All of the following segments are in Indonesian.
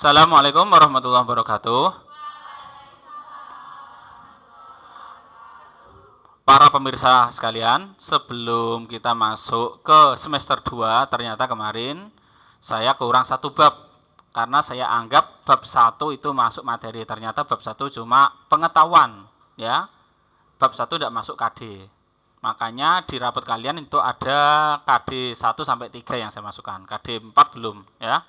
Assalamualaikum warahmatullahi wabarakatuh. Para pemirsa sekalian, sebelum kita masuk ke semester 2, ternyata kemarin saya kurang satu bab. Karena saya anggap bab 1 itu masuk materi, ternyata bab 1 cuma pengetahuan, ya. Bab 1 tidak masuk KD. Makanya di rapot kalian itu ada KD 1 sampai 3 yang saya masukkan. KD 4 belum, ya.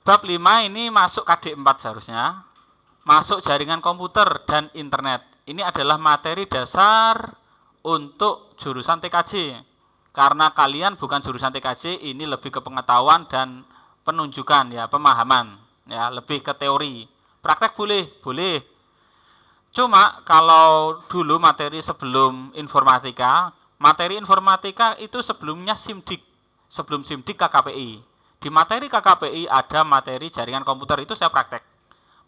Bab 5 ini masuk KD 4 seharusnya. Masuk jaringan komputer dan internet. Ini adalah materi dasar untuk jurusan TKJ. Karena kalian bukan jurusan TKJ, ini lebih ke pengetahuan dan penunjukan, ya, pemahaman, ya, lebih ke teori. Praktek boleh. Cuma kalau dulu materi sebelum materi informatika itu sebelumnya SIMDIK. Sebelum SIMDIK KKPI. Di materi KKPI ada materi jaringan komputer, itu saya praktek.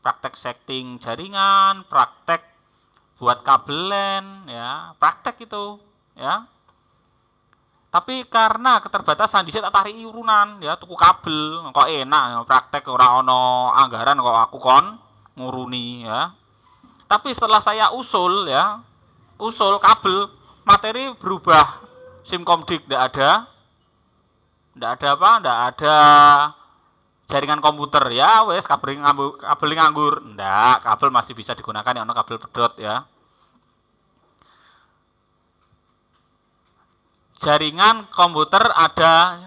Praktek setting jaringan, praktek buat kabel LAN, ya, praktek itu, ya. Tapi karena keterbatasan di tak tarik urunan, ya, tuku kabel, kok enak, ya, praktek ora ono anggaran kok aku kon nguruni, ya. Tapi setelah saya usul kabel, materi berubah. SIMKOMDIK tidak ada jaringan komputer, ya wes kabel nganggur. Ndak, kabel masih bisa digunakan, ya ono kabel pedot, ya. Jaringan komputer ada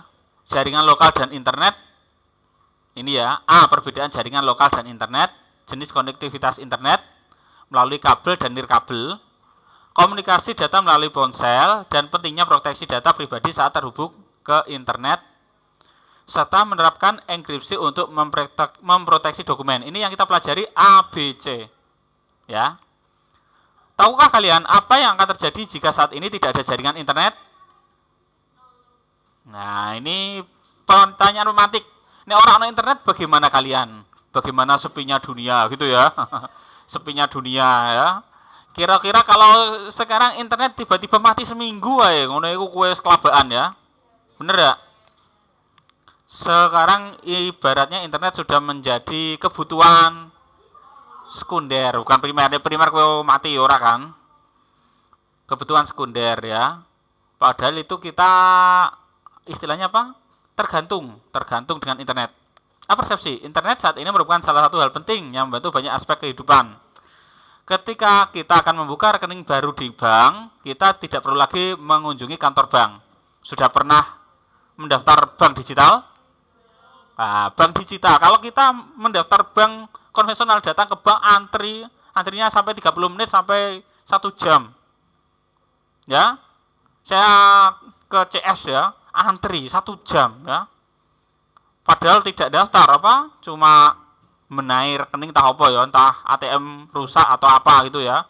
jaringan lokal dan internet. Ini ya, perbedaan jaringan lokal dan internet, jenis konektivitas internet melalui kabel dan nirkabel, komunikasi data melalui ponsel, dan pentingnya proteksi data pribadi saat terhubung ke internet, serta menerapkan enkripsi untuk memproteksi dokumen. Ini yang kita pelajari ABC. Ya. Tahukah kalian apa yang akan terjadi jika saat ini tidak ada jaringan internet? Nah, ini pertanyaan romantik. Ini orang internet bagaimana kalian? Bagaimana sepinya dunia gitu ya? Sepinya dunia, ya. Kira-kira kalau sekarang internet tiba-tiba mati seminggu aja, ngono iku kowe kelabaan, ya. Bener ya? Sekarang ibaratnya internet sudah menjadi kebutuhan sekunder, bukan primer. Primer kowe mati ora kan? Kebutuhan sekunder, ya. Padahal itu kita istilahnya apa? Tergantung dengan internet. Apa persepsi? Internet saat ini merupakan salah satu hal penting yang membantu banyak aspek kehidupan. Ketika kita akan membuka rekening baru di bank, kita tidak perlu lagi mengunjungi kantor bank. Sudah pernah mendaftar bank digital? Nah, bank digital, kalau kita mendaftar bank konvensional, datang ke bank antrinya sampai 30 menit sampai 1 jam. Ya. Saya ke CS, ya, antri 1 jam, ya. Padahal tidak daftar cuma menaik rekening entah apa, ya, entah ATM rusak atau apa gitu, ya.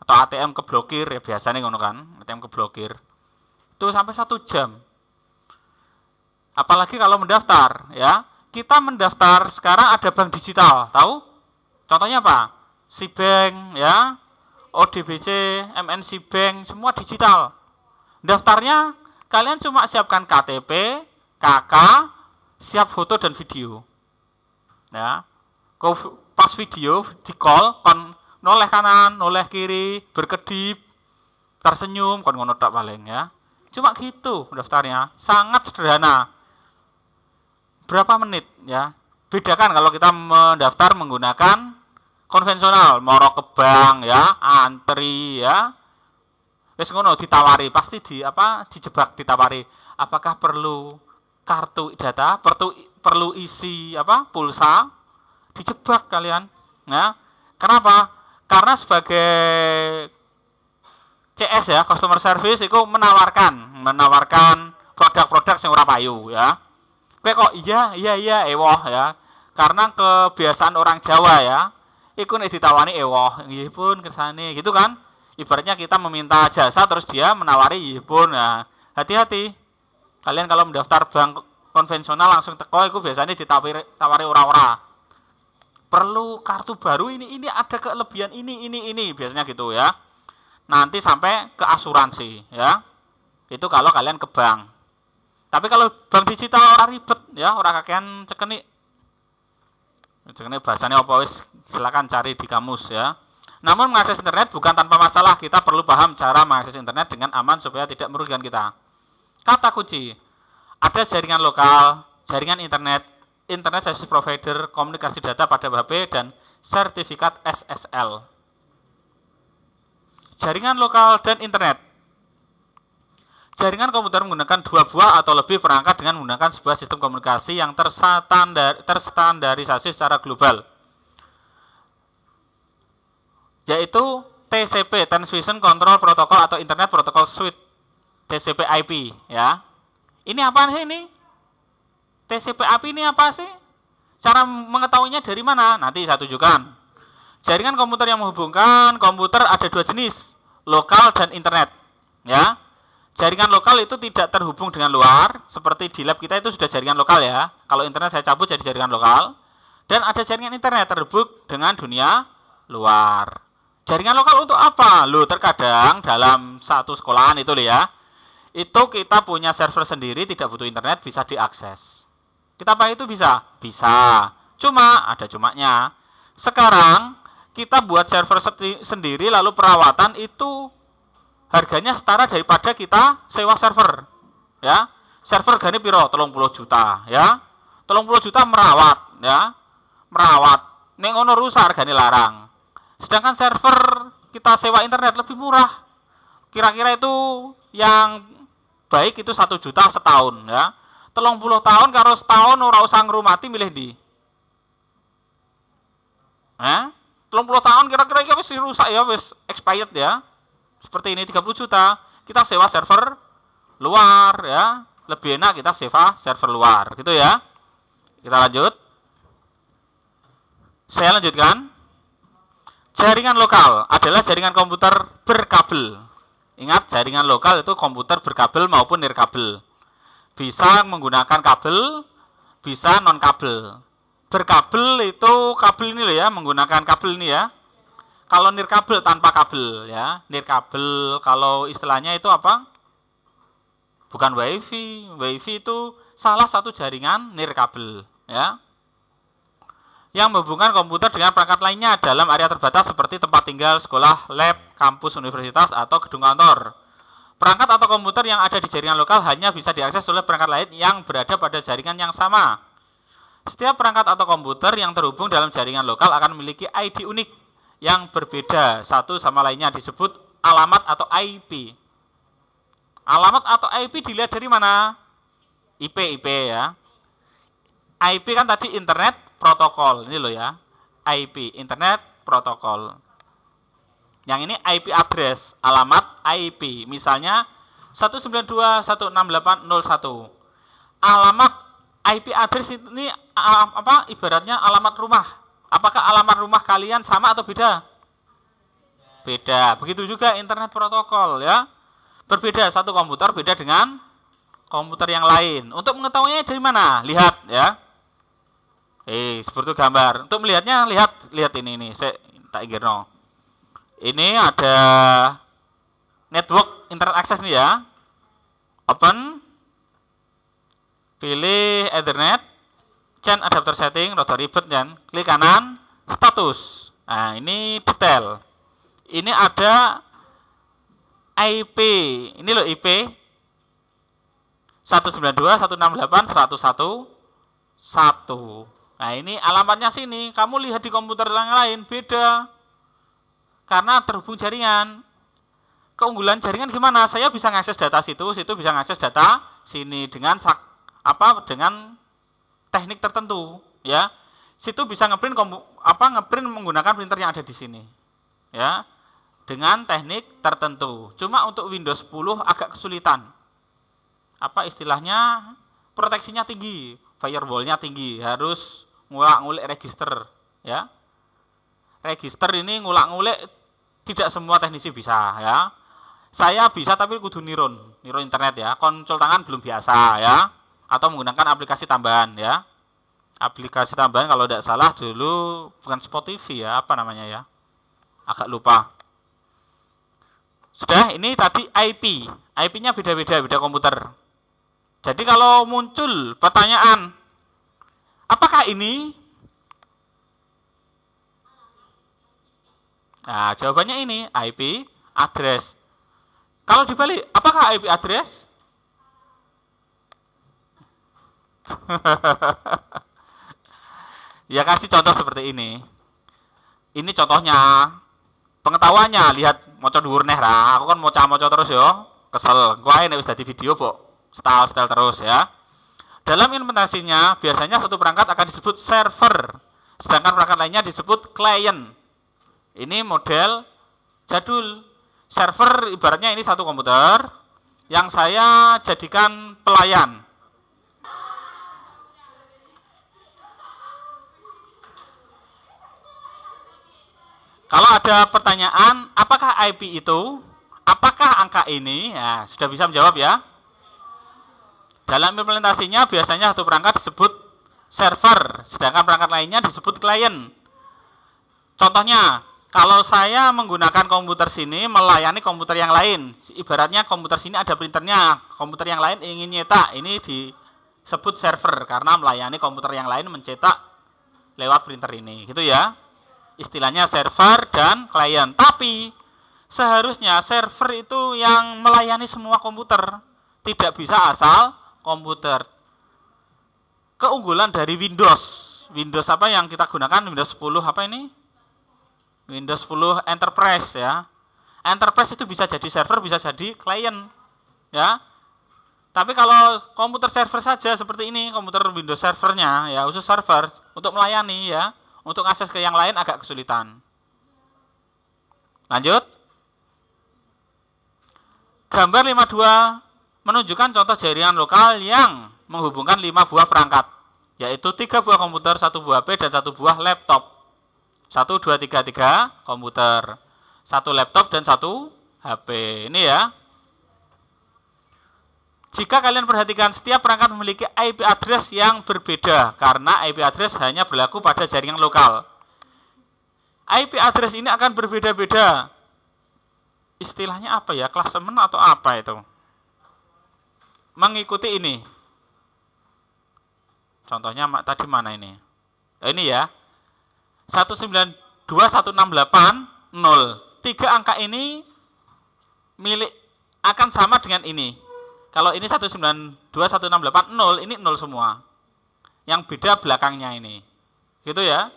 Atau ATM keblokir, ya, biasanya ngono kan, ATM keblokir. Itu sampai 1 jam. Apalagi kalau mendaftar, ya. Kita mendaftar sekarang ada bank digital, tahu? Contohnya apa? SIBank, ya. ODBC, MNC Bank, semua digital. Daftarnya kalian cuma siapkan KTP, KK, siap foto dan video. Ya. Pas video di call kon noleh kanan, noleh kiri, berkedip, tersenyum, kon ngono tok paling, ya. Cuma gitu daftarnya, sangat sederhana. Berapa menit, ya? Bedakan kalau kita mendaftar menggunakan konvensional, moro ke bank, ya, antri, ya. Wis ngono ditawari, pasti dijebak ditawari. Apakah perlu kartu data, perlu isi pulsa? Dijebak kalian. Nah, kenapa? Karena sebagai CS, ya, customer service itu menawarkan produk-produk yang ora payu, ya. Kowe kok iya ewoh, ya. Karena kebiasaan orang Jawa, ya. Iku nek ditawani ewoh, nggih pun kersane, gitu kan? Ibaratnya kita meminta jasa terus dia menawari nggih pun. Nah, hati-hati. Kalian kalau mendaftar bank konvensional langsung teko iku biasanya ditawari ora-ora. Perlu kartu baru ini ada kelebihan ini biasanya gitu, ya. Nanti sampai ke asuransi, ya. Itu kalau kalian ke bank. Tapi kalau bank digital orang ribet, ya, orang kakean cekenik. Jenenge bahasanya apa wis silakan cari di kamus ya. Namun mengakses internet bukan tanpa masalah, kita perlu paham cara mengakses internet dengan aman supaya tidak merugikan kita. Kata kunci, ada jaringan lokal, jaringan internet, internet service provider, komunikasi data pada HP, dan sertifikat SSL. Jaringan lokal dan internet. Jaringan komputer menggunakan 2 buah atau lebih perangkat dengan menggunakan sebuah sistem komunikasi yang terstandarisasi secara global, yaitu TCP, Transmission Control Protocol atau Internet Protocol Suite, TCP/IP ya. Ini apa sih ini? TCP/IP ini apa sih? Cara mengetahuinya dari mana? Nanti saya tunjukkan. Jaringan komputer yang menghubungkan komputer ada 2 jenis, lokal dan internet ya. Jaringan lokal itu tidak terhubung dengan luar, seperti di lab kita itu sudah jaringan lokal ya. Kalau internet saya cabut jadi jaringan lokal. Dan ada jaringan internet terhubung dengan dunia luar. Jaringan lokal untuk apa? Loh, terkadang dalam satu sekolahan itu ya, itu kita punya server sendiri, tidak butuh internet, bisa diakses. Kita pakai itu bisa? Bisa. Cuma, ada cumanya. Sekarang, kita buat server sendiri, lalu perawatan itu harganya setara daripada kita sewa server ya. Server gani piro? 30 juta ya. 30 juta merawat ya. Merawat ning ngono rusak hargane larang. Sedangkan server kita sewa internet lebih murah. Kira-kira itu yang baik itu 1 juta setahun ya. 30 tahun karo setahun ora usah ngrumati milih ndi? 30 tahun kira-kira iki wis rusak ya, wis expired ya. Seperti ini 30 juta, kita sewa server luar ya. Lebih enak kita sewa server luar, gitu ya. Kita lanjut. Saya lanjutkan. Jaringan lokal adalah jaringan komputer berkabel. Ingat, jaringan lokal itu komputer berkabel maupun nirkabel. Bisa menggunakan kabel, bisa non kabel. Berkabel itu kabel ini loh ya, menggunakan kabel ini ya. Kalau nirkabel tanpa kabel ya, nirkabel kalau istilahnya itu apa? Bukan wifi, wifi itu salah satu jaringan nirkabel ya. Yang menghubungkan komputer dengan perangkat lainnya dalam area terbatas seperti tempat tinggal, sekolah, lab, kampus, universitas, atau gedung kantor. Perangkat atau komputer yang ada di jaringan lokal hanya bisa diakses oleh perangkat lain yang berada pada jaringan yang sama. Setiap perangkat atau komputer yang terhubung dalam jaringan lokal akan memiliki ID unik yang berbeda satu sama lainnya, disebut alamat atau IP. Alamat atau IP dilihat dari mana? IP ya. IP kan tadi internet protokol, ini loh ya. IP, internet protokol. Yang ini IP address, alamat IP. Misalnya 192.168.01. Alamat IP address ini apa? Ibaratnya alamat rumah. Apakah alamat rumah kalian sama atau beda? Beda. Begitu juga internet protokol ya. Berbeda, satu komputer beda dengan komputer yang lain. Untuk mengetahuinya dari mana? Lihat ya. Seperti gambar. Untuk melihatnya lihat ini saya tak ingin. Ini ada network internet access nih ya. Open. Pilih Ethernet. Chain adapter setting, rada ribet kan. Klik kanan, status. Nah, ini detail. Ini ada IP. Ini loh IP 192.168.101.1. Nah, ini alamatnya sini. Kamu lihat di komputer yang lain beda. Karena terhubung jaringan. Keunggulan jaringan gimana? Saya bisa ngakses data situ bisa ngakses data sini dengan dengan teknik tertentu ya. Situ bisa ngeprint menggunakan printer yang ada di sini ya, dengan teknik tertentu. Cuma untuk Windows 10 agak kesulitan. Apa istilahnya? Proteksinya tinggi, firewall-nya tinggi, harus ngulak-ngulik register ya. Register ini ngulak-ngulik tidak semua teknisi bisa ya. Saya bisa tapi kudu niron internet ya. Konsol tangan belum biasa ya. Atau menggunakan aplikasi tambahan ya. Aplikasi tambahan kalau tidak salah dulu bukan Spotify ya, apa namanya ya, agak lupa. Sudah, ini tadi IP. IP-nya beda-beda, beda komputer. Jadi kalau muncul pertanyaan, apakah ini Nah, jawabannya ini IP address. Kalau dibalik, apakah IP address? Ya kasih contoh seperti ini. Ini contohnya. Pengetahuannya, lihat moco dhuwur neh ra. Aku kan moco terus ya. Kesel. Gua nek wis dadi video kok style terus ya. Dalam implementasinya biasanya satu perangkat akan disebut server, sedangkan perangkat lainnya disebut client. Ini model jadul. Server ibaratnya ini satu komputer yang saya jadikan pelayan. Kalau ada pertanyaan, apakah IP itu? Apakah angka ini? Ya, sudah bisa menjawab ya. Dalam implementasinya biasanya satu perangkat disebut server, sedangkan perangkat lainnya disebut klien. Contohnya, kalau saya menggunakan komputer sini melayani komputer yang lain, ibaratnya komputer sini ada printernya, komputer yang lain ingin nyetak, ini disebut server karena melayani komputer yang lain mencetak lewat printer ini, gitu ya. Istilahnya server dan klien. Tapi seharusnya server itu yang melayani semua komputer, tidak bisa asal komputer. Keunggulan dari Windows apa yang kita gunakan? Windows 10 apa ini? Windows 10 Enterprise ya. Enterprise itu bisa jadi server, bisa jadi klien ya. Tapi kalau komputer server saja seperti ini, komputer Windows servernya ya, khusus server untuk melayani ya, untuk akses ke yang lain agak kesulitan. Lanjut. Gambar 52 menunjukkan contoh jaringan lokal yang menghubungkan 5 buah perangkat, yaitu 3 buah komputer, 1 buah HP, dan 1 buah laptop. 1, 2, 3, 3 komputer, 1 laptop, dan 1 HP. Ini ya. Jika kalian perhatikan, setiap perangkat memiliki IP address yang berbeda, karena IP address hanya berlaku pada jaringan lokal. IP address ini akan berbeda-beda. Istilahnya apa ya? Klasemen atau apa itu? Mengikuti ini. Contohnya tadi mana ini? Ini ya. 192.168.0. 3 angka ini milik akan sama dengan ini. Kalau ini 192.168.0, ini 0 semua. Yang beda belakangnya ini. Gitu ya.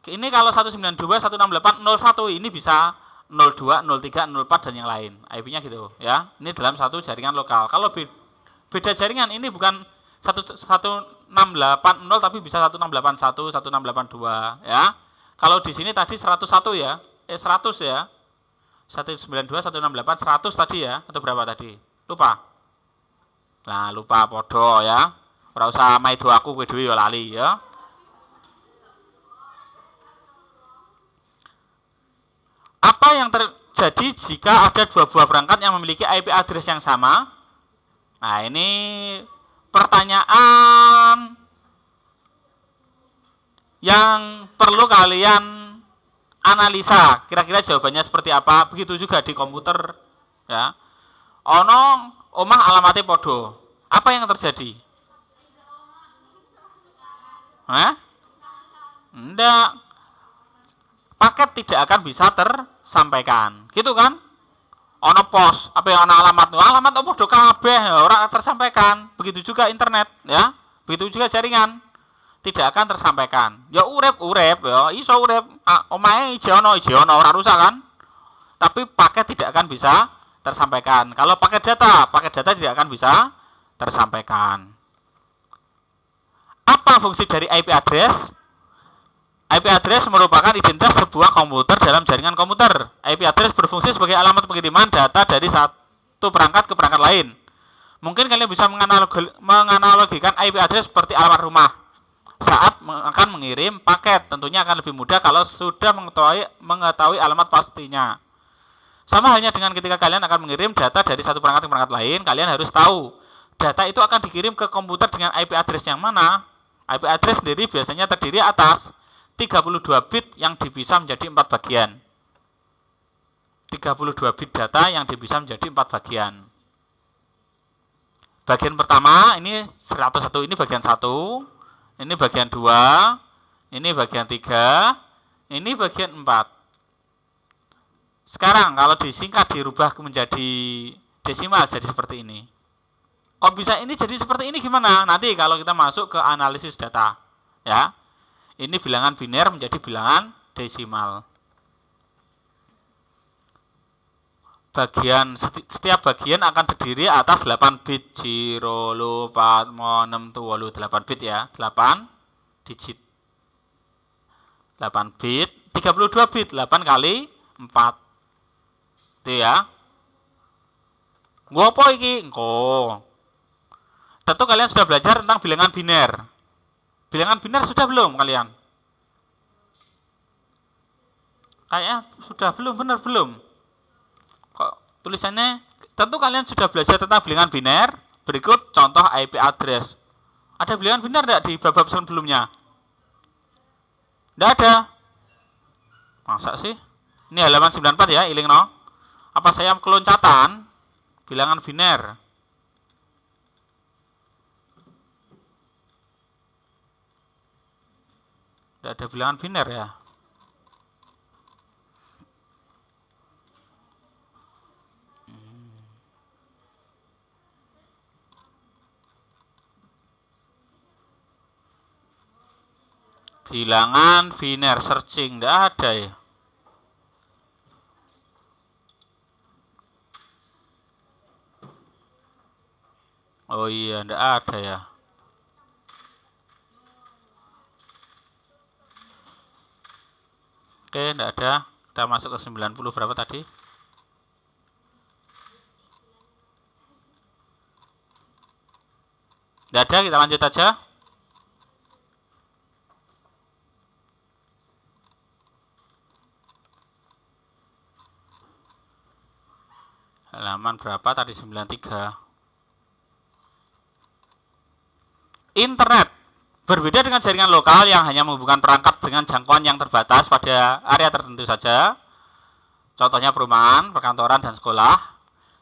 Ini kalau 192.168.01 ini bisa 02, 03, 04 dan yang lain. IP-nya gitu ya. Ini dalam satu jaringan lokal. Kalau beda jaringan ini bukan 1680 tapi bisa 1681, 1682 ya. Kalau di sini tadi 101 ya. 100 ya. 192, 168, 100 tadi ya, atau berapa tadi? Lupa. Nah, lupa podo ya. Ora usah maido aku kowe dhewe ya lali ya. Apa yang terjadi jika ada 2 buah perangkat yang memiliki IP address yang sama? Nah, ini pertanyaan yang perlu kalian analisa. Kira-kira jawabannya seperti apa? Begitu juga di komputer ya. Ono omah alamatnya podo. Apa yang terjadi? Hah? Enggak. Paket tidak akan bisa tersampaikan. Gitu kan? Ono pos, apa yang ana alamat podo kabeh ora tersampaikan. Begitu juga internet ya. Begitu juga jaringan. Tidak akan tersampaikan. Ya urip ya, iso urip. Omahe ijo ono ora rusak kan? Tapi paket tidak akan bisa tersampaikan. Kalau paket data tidak akan bisa tersampaikan. Apa fungsi dari IP address? IP address merupakan identitas sebuah komputer dalam jaringan komputer. IP address berfungsi sebagai alamat pengiriman data dari satu perangkat ke perangkat lain. Mungkin kalian bisa menganalogikan IP address seperti alamat rumah. Saat akan mengirim paket, tentunya akan lebih mudah kalau sudah mengetahui alamat pastinya. Sama halnya dengan ketika kalian akan mengirim data dari satu perangkat ke perangkat lain, kalian harus tahu data itu akan dikirim ke komputer dengan IP address yang mana. IP address sendiri biasanya terdiri atas 32 bit yang dipisah menjadi 4 bagian. 32 bit data yang dipisah menjadi 4 bagian. Bagian pertama ini 101, ini bagian 1, ini bagian 2, ini bagian 3, ini bagian 4. Sekarang kalau disingkat dirubah menjadi desimal jadi seperti ini. Kok bisa ini jadi seperti ini gimana? Nanti kalau kita masuk ke analisis data, ya. Ini bilangan biner menjadi bilangan desimal. Setiap bagian akan terdiri atas 8 bit 0, 4, 6, 8 bit ya, 8 digit. 8 bit, 32 bit, 8 kali 4. Itu ya. Gua apa iki? Engko. Tentu kalian sudah belajar tentang bilangan biner. Bilangan biner sudah belum kalian? Kayaknya sudah belum, benar belum? Kok tulisannya? Tentu kalian sudah belajar tentang bilangan biner. Berikut contoh IP address. Ada bilangan biner tidak di bab sebelumnya? Tidak ada. Masa sih? Ini halaman 94 ya, iling no. Apa saya keloncatan? Bilangan biner. Tidak ada bilangan biner ya. Bilangan biner searching tidak ada ya. Oh iya, tidak ada ya. Oke, tidak ada. Kita masuk ke 90 berapa tadi? Tidak ada, kita lanjut aja. Halaman berapa tadi? 93. Internet berbeda dengan jaringan lokal yang hanya menghubungkan perangkat dengan jangkauan yang terbatas pada area tertentu saja. Contohnya perumahan, perkantoran, dan sekolah.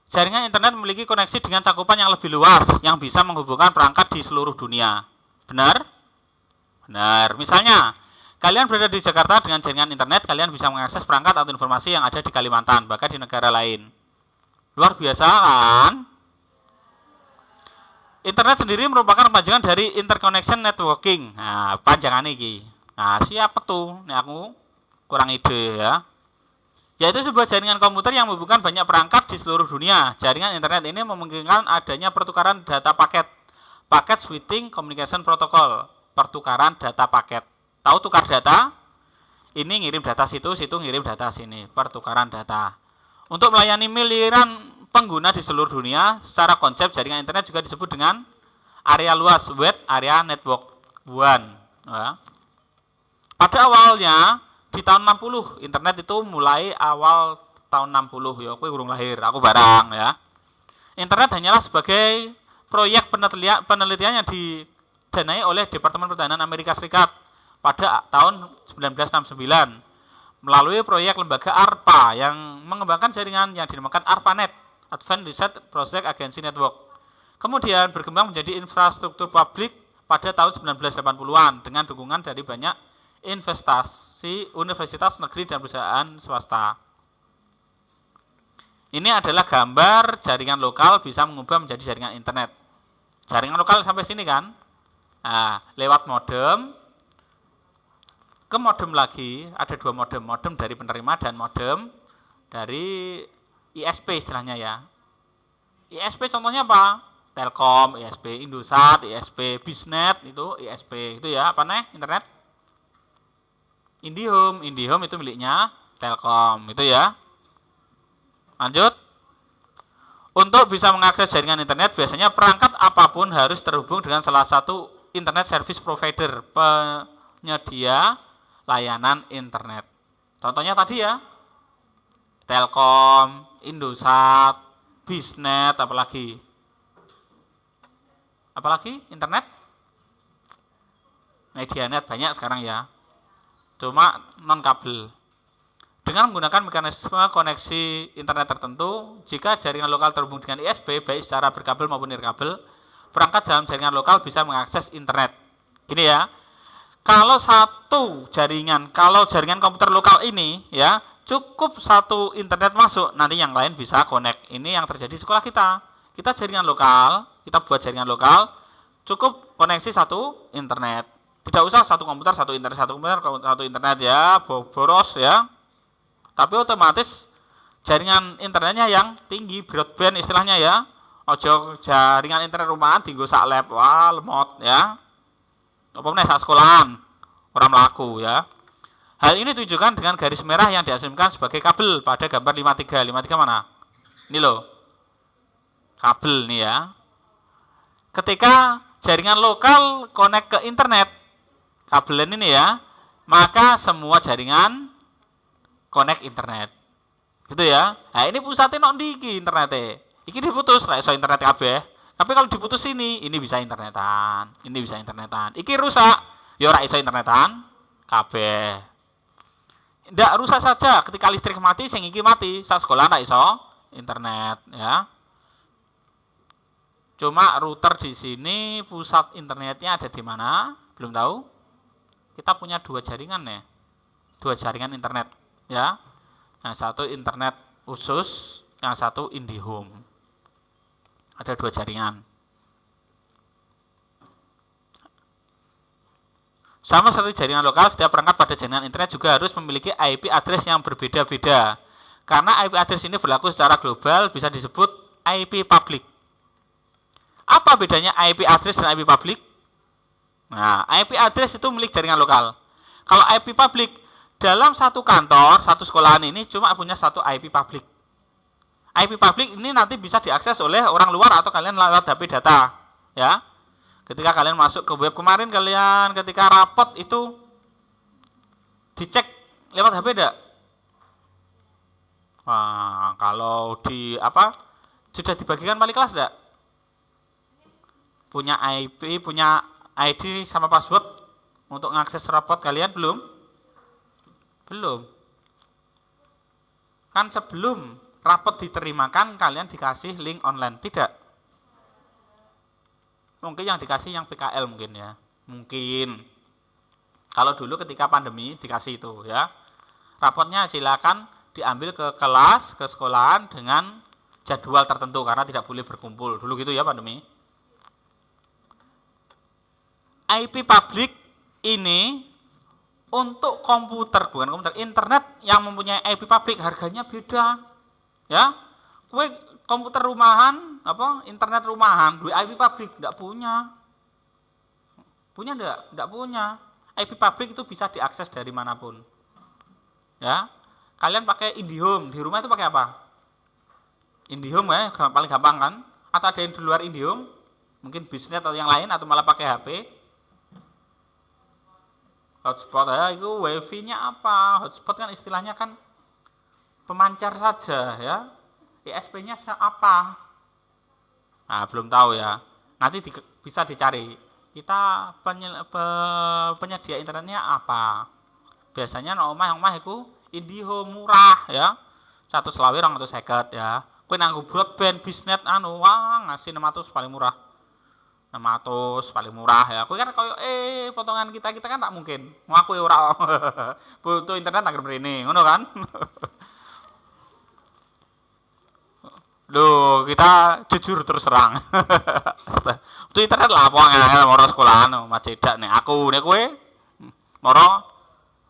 Jaringan internet memiliki koneksi dengan cakupan yang lebih luas yang bisa menghubungkan perangkat di seluruh dunia. Benar? Benar. Misalnya, kalian berada di Jakarta dengan jaringan internet, kalian bisa mengakses perangkat atau informasi yang ada di Kalimantan, bahkan di negara lain. Luar biasa kan? Internet sendiri merupakan panjangan dari interconnection networking. Nah, panjangan ini. Nah, siapa tuh? Ini aku kurang ide ya. Yaitu sebuah jaringan komputer yang menghubungkan banyak perangkat di seluruh dunia. Jaringan internet ini memungkinkan adanya pertukaran data paket. Paket switching communication protocol. Pertukaran data paket. Tahu tukar data? Ini ngirim data situ, situ ngirim data sini. Pertukaran data. Untuk melayani miliaran pengguna di seluruh dunia, secara konsep jaringan internet juga disebut dengan area luas, wide area network WAN. Ya. Pada awalnya di tahun 60 internet itu mulai awal tahun 60 ya, aku urung lahir, aku barang ya. Internet hanyalah sebagai proyek penelitian yang didanai oleh Departemen Pertahanan Amerika Serikat pada tahun 1969 melalui proyek lembaga ARPA yang mengembangkan jaringan yang dinamakan ARPANET, Advanced Research Project Agency Network. Kemudian berkembang menjadi infrastruktur publik pada tahun 1980-an dengan dukungan dari banyak investasi universitas negeri dan perusahaan swasta. Ini adalah gambar jaringan lokal bisa mengubah menjadi jaringan internet. Jaringan lokal sampai sini kan? Nah, lewat modem ke modem lagi, ada dua modem, modem dari penerima dan modem dari ISP istilahnya ya. ISP contohnya apa? Telkom, ISP Indosat, ISP Bisnet, itu ISP itu ya, apa nih? Internet? IndiHome, IndiHome itu miliknya Telkom, itu ya. Lanjut. Untuk bisa mengakses jaringan internet, biasanya perangkat apapun harus terhubung dengan salah satu internet service provider, penyedia layanan internet. Contohnya tadi ya, Telkom, Indosat, Bisnet, apalagi internet, Medianet banyak sekarang ya. Cuma non kabel. Dengan menggunakan mekanisme koneksi internet tertentu, jika jaringan lokal terhubung dengan ISP baik secara berkabel maupun nirkabel, perangkat dalam jaringan lokal bisa mengakses internet. Gini ya. Kalau jaringan komputer lokal ini ya Cukup satu internet masuk, nanti yang lain bisa connect. Ini yang terjadi di sekolah kita. Kita jaringan lokal, kita buat jaringan lokal, cukup koneksi satu internet. Tidak usah satu komputer, satu internet ya, boros ya. Tapi otomatis jaringan internetnya yang tinggi, broadband istilahnya ya. Ojo jaringan internet rumahan dienggo sak lab, wah lemot ya. Apa meneh sak sekolahan, orang melaku ya. Hal ini ditujukan dengan garis merah yang diasumsikan sebagai kabel pada gambar 53. 53 mana? Ini loh. Kabel nih ya. Ketika jaringan lokal connect ke internet, kabel ini ya, maka semua jaringan connect internet. Gitu ya. Nah, ini pusatnya nok ndi iki internete. Iki diputus ra iso internet kabeh. Tapi kalau diputus ini bisa internetan, ini bisa internetan. Iki rusak, ya ora iso internetan kabeh. Ndak rusak saja ketika listrik mati, sing iki mati, sak sekolah ndak iso internet ya. Cuma router di sini pusat internetnya ada di mana? Belum tahu. Kita punya dua jaringan ya. Dua jaringan internet ya. Yang satu internet khusus, yang satu IndiHome. Ada dua jaringan. Sama seperti jaringan lokal, setiap perangkat pada jaringan internet juga harus memiliki IP address yang berbeda-beda. Karena IP address ini berlaku secara global, bisa disebut IP public. Apa bedanya IP address dan IP public? Nah, IP address itu milik jaringan lokal. Kalau IP public, dalam satu kantor, satu sekolahan ini cuma punya satu IP public. IP public ini nanti bisa diakses oleh orang luar atau kalian lewat HP data. Ya. Ketika kalian masuk ke web kemarin, kalian ketika rapot itu dicek lewat HP enggak? Wah, kalau di sudah dibagikan wali kelas enggak? Punya IP, punya ID sama password untuk mengakses rapot kalian belum? Belum. Kan sebelum rapot diterimakan kalian dikasih link online, tidak? Mungkin yang dikasih yang PKL mungkin ya. Mungkin. Kalau dulu ketika pandemi dikasih itu ya. Rapotnya silakan diambil ke kelas, ke sekolahan dengan jadwal tertentu karena tidak boleh berkumpul. Dulu gitu ya pandemi. IP public ini untuk komputer, bukan komputer, internet yang mempunyai IP public harganya beda. Ya. Kue komputer rumahan, internet rumahan, dua IP public enggak punya. Punya enggak? Enggak punya. IP public itu bisa diakses dari manapun. Ya. Kalian pakai IndiHome, di rumah itu pakai apa? IndiHome ya, paling gampang kan? Atau ada yang di luar IndiHome? Mungkin bisnet atau yang lain atau malah pakai HP? Hotspot ya, itu wifi-nya apa? Hotspot kan istilahnya kan pemancar saja ya. ISP-nya apa? Nah, belum tahu ya. Nanti bisa dicari. Kita penyedia internetnya apa? Biasanya omah itu IndiHome murah ya. 120 250 ya. Kowe nanggo broadband bisnet ngasih 600 paling murah. 600 paling murah ya. Kowe kan koyo potongan kita kan tak mungkin. Ngaku ora butuh internet nang mrene, ngono kan? Loh, kita jujur terus terang. Itu internet lah apa ngene moro sekolahan macedak nek aku nek kowe moro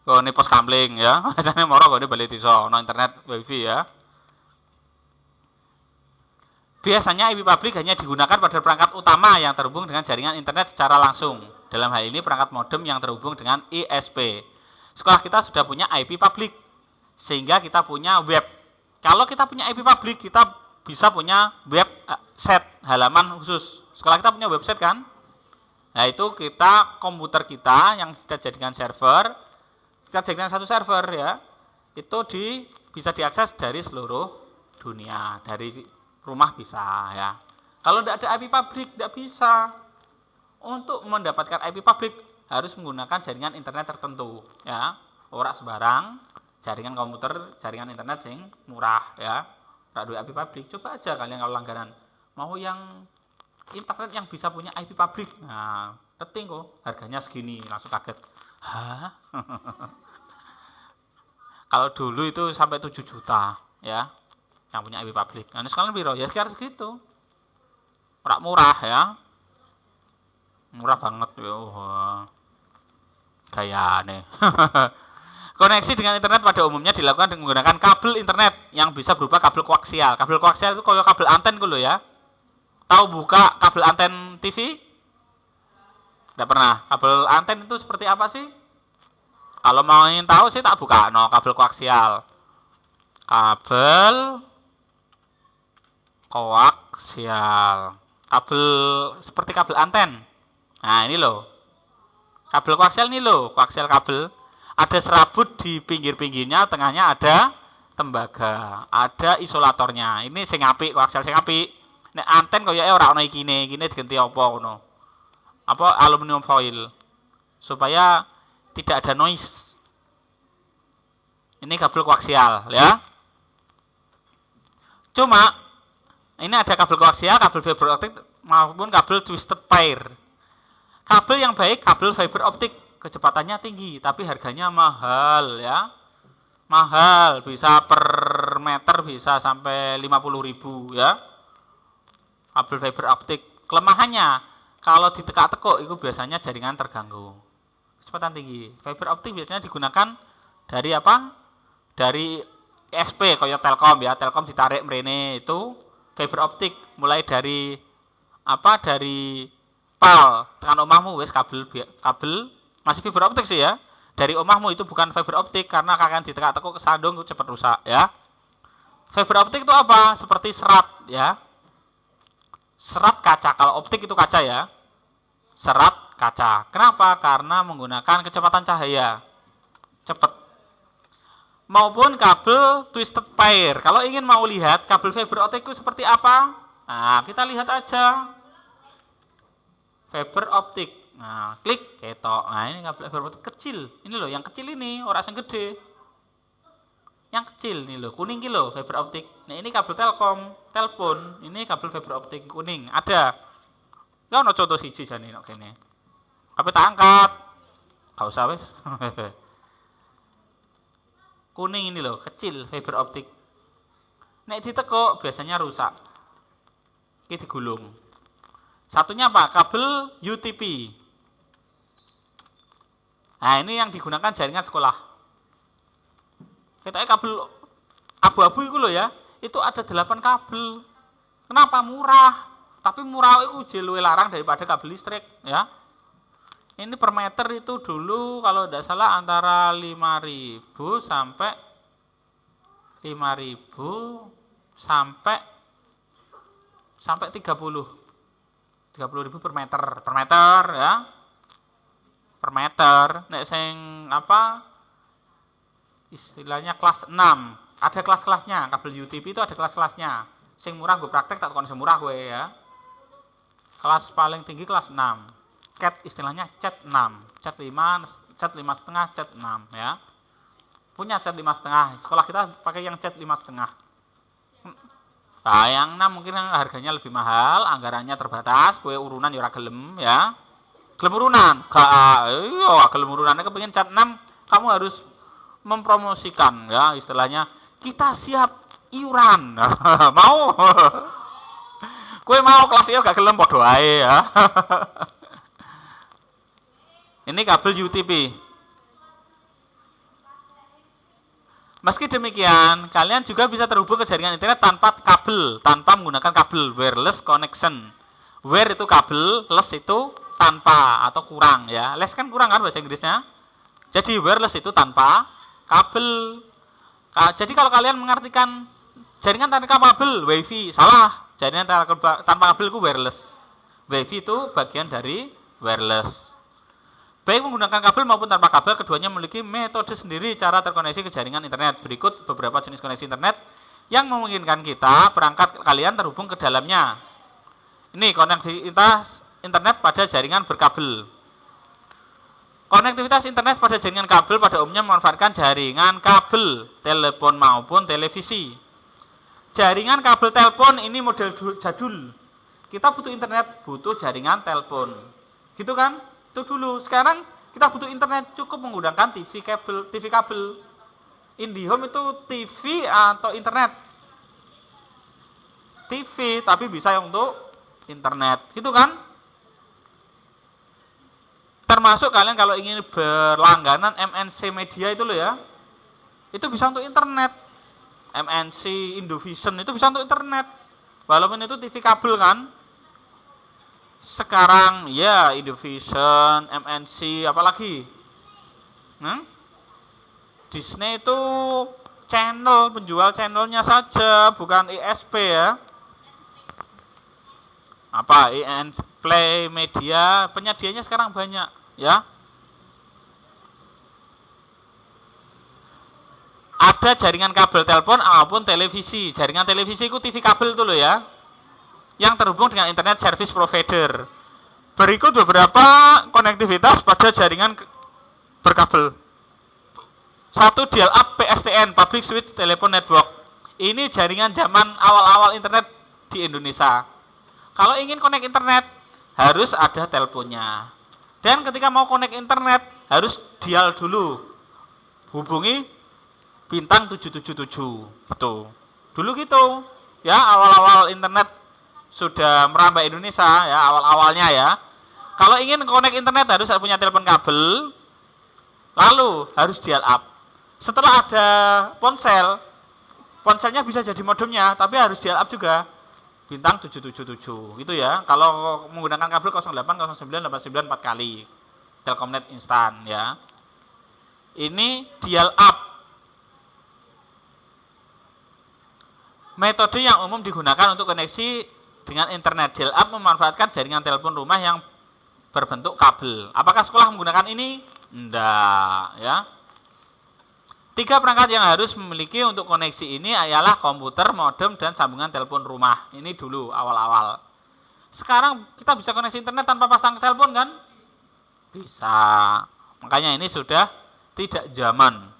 kene pos kamling ya. Masane moro kene bali desa ono internet wifi ya. Biasanya IP public hanya digunakan pada perangkat utama yang terhubung dengan jaringan internet secara langsung. Dalam hal ini perangkat modem yang terhubung dengan ISP. Sekolah kita sudah punya IP public sehingga kita punya web. Kalau kita punya IP public, kita bisa punya website, halaman khusus. Sekolah kita punya website kan? Nah itu komputer kita yang kita jadikan server, kita jadikan satu server ya. Itu bisa diakses dari seluruh dunia, dari rumah bisa ya. Kalau tidak ada IP public tidak bisa. Untuk mendapatkan IP public harus menggunakan jaringan internet tertentu ya. Ora sembarang jaringan komputer, jaringan internet sing murah ya. Radio IP public, coba aja kalian kalau langganan mau yang internet yang bisa punya IP public, nah keting kok harganya segini, langsung kaget. Hah? Kalau dulu itu sampai 7 juta ya, yang punya IP public. Nah, sekarang biro ya sekitar segitu. Ora murah ya. Murah banget ya. Wah. Gayane. Koneksi dengan internet pada umumnya dilakukan dengan menggunakan kabel internet yang bisa berupa kabel koaksial. Kabel koaksial itu kayak kabel anten dulu ya. Tahu buka kabel anten TV? Tidak pernah. Kabel anten itu seperti apa sih? Kalau mau ingin tahu sih tak buka no kabel koaksial. Kabel koaksial. Kabel seperti kabel anten. Nah, ini loh. Kabel koaksial ini loh, koaksial kabel. Ada serabut di pinggir-pinggirnya, tengahnya ada tembaga, ada isolatornya. Ini sing apik, koaksial sing apik. Nek anten koyoke ora ono ikine diganti apa ngono. Apa aluminium foil supaya tidak ada noise. Ini kabel koaksial ya. Cuma ini ada kabel koaksial, kabel fiber optik maupun kabel twisted pair. Kabel yang baik kabel fiber optik, kecepatannya tinggi tapi harganya mahal ya. Mahal, bisa per meter bisa sampai 50.000 ya. Kabel fiber optik. Kelemahannya kalau ditekak-tekuk itu biasanya jaringan terganggu. Kecepatan tinggi. Fiber optik biasanya digunakan dari apa? Dari ISP kayak Telkom ya. Telkom ditarik mrene itu fiber optik mulai dari apa? Dari PAL tekan omahmu wis kabel masih fiber optik sih ya. Dari omahmu itu bukan fiber optik karena akan ditekak-tekuk kesandung itu cepat rusak ya. Fiber optik itu apa? Seperti serat ya. Serat kaca, kalau optik itu kaca ya. Serat kaca. Kenapa? Karena menggunakan kecepatan cahaya. Cepat. Maupun kabel twisted pair. Kalau ingin mau lihat kabel fiber optik itu seperti apa? Nah, kita lihat aja. Fiber optik. Nah, klik ketok. Nah, ini kabel fiber optik kecil. Ini loh, yang kecil ini, orang yang gede. Yang kecil nih loh, kuning gitu loh, fiber optik. Nah, ini kabel Telkom, telepon. Ini kabel fiber optik kuning. Ada. Ya ono contoh siji jane nek kene. Apa tak angkat? Gak usah wis. Kuning ini loh, kecil fiber optik. Nek ditekuk biasanya rusak. Iki digulung. Satunya apa? Kabel UTP. Nah, ini yang digunakan jaringan sekolah. Kita kabel abu-abu itu loh ya, itu ada 8 kabel. Kenapa? Murah. Tapi murah itu jauh larang daripada kabel listrik ya. Ini per meter itu dulu kalau tidak salah antara 5.000 sampai 30.000 per meter ya. Per meter. Nek sing apa? Istilahnya kelas 6. Ada kelas-kelasnya, kabel UTP itu ada kelas-kelasnya. Sing murah gue praktek tak kon sing murah gue ya. Kelas paling tinggi kelas 6. Cat istilahnya cat 6, cat 5, cat 5,5, cat 6 ya. Punya cat 5,5. Sekolah kita pakai yang cat 5,5. Nah, yang 6 mungkin harganya lebih mahal, anggarannya terbatas, gue urunan ya ora gelem ya. Gelem urunan? Gak, iya gelem urunan kepengin cat 6, kamu harus mempromosikan ya, istilahnya kita siap iuran. Mau? Kue mau kelas iya gak gelem podo ae ya. Ini kabel UTP. Meski demikian, kalian juga bisa terhubung ke jaringan internet tanpa kabel, tanpa menggunakan kabel, wireless connection. Wire itu kabel, less itu tanpa atau kurang ya. Less kan kurang kan bahasa Inggrisnya. Jadi wireless itu tanpa kabel. Jadi kalau kalian mengartikan jaringan tanpa kabel, WiFi, salah. Jaringan tanpa kabel itu wireless. WiFi itu bagian dari wireless. Baik menggunakan kabel maupun tanpa kabel, keduanya memiliki metode sendiri cara terkoneksi ke jaringan internet. Berikut beberapa jenis koneksi internet yang memungkinkan kita, perangkat kalian terhubung ke dalamnya. Ini konektivitas internet pada jaringan berkabel. Konektivitas internet pada jaringan kabel pada umumnya memanfaatkan jaringan kabel, telepon maupun televisi. Jaringan kabel telepon ini model jadul. Kita butuh internet, butuh jaringan telepon. Gitu kan? Itu dulu. Sekarang kita butuh internet, cukup menggunakan TV kabel. IndiHome itu TV atau internet? TV, tapi bisa untuk internet, gitu kan? Termasuk kalian kalau ingin berlangganan MNC Media itu loh ya, itu bisa untuk internet. MNC, Indovision itu bisa untuk internet. Walaupun itu TV kabel kan. Sekarang ya Indovision, MNC, apalagi? Disney itu channel, penjual channelnya saja, bukan ISP ya. Apa IN Play Media, penyedianya sekarang banyak ya. Ada jaringan kabel telepon maupun televisi. Jaringan televisi itu TV kabel itu loh ya, yang terhubung dengan internet service provider. Berikut beberapa konektivitas pada jaringan berkabel. 1. Dial-up PSTN, Public Switch Telephone Network. Ini jaringan zaman awal-awal internet di Indonesia. Kalau ingin connect internet, harus ada teleponnya. Dan ketika mau connect internet, harus dial dulu. Hubungi bintang 777. Gitu. Dulu gitu. Ya, awal-awal internet sudah merambah Indonesia ya, awal-awalnya ya. Kalau ingin connect internet harus punya telepon kabel. Lalu harus dial-up. Setelah ada ponsel, ponselnya bisa jadi modemnya, tapi harus dial-up juga. Bintang 777 gitu ya. Kalau menggunakan kabel 08, 09, 89 4 kali. Telkomnet instan ya. Ini dial-up. Metode yang umum digunakan untuk koneksi dengan internet. Dial-up memanfaatkan jaringan telepon rumah yang berbentuk kabel. Apakah sekolah menggunakan ini? Enggak ya. 3 perangkat yang harus memiliki untuk koneksi ini ialah komputer, modem, dan sambungan telepon rumah. Ini dulu awal-awal. Sekarang kita bisa koneksi internet tanpa pasang telepon kan? Bisa. Makanya ini sudah tidak zaman.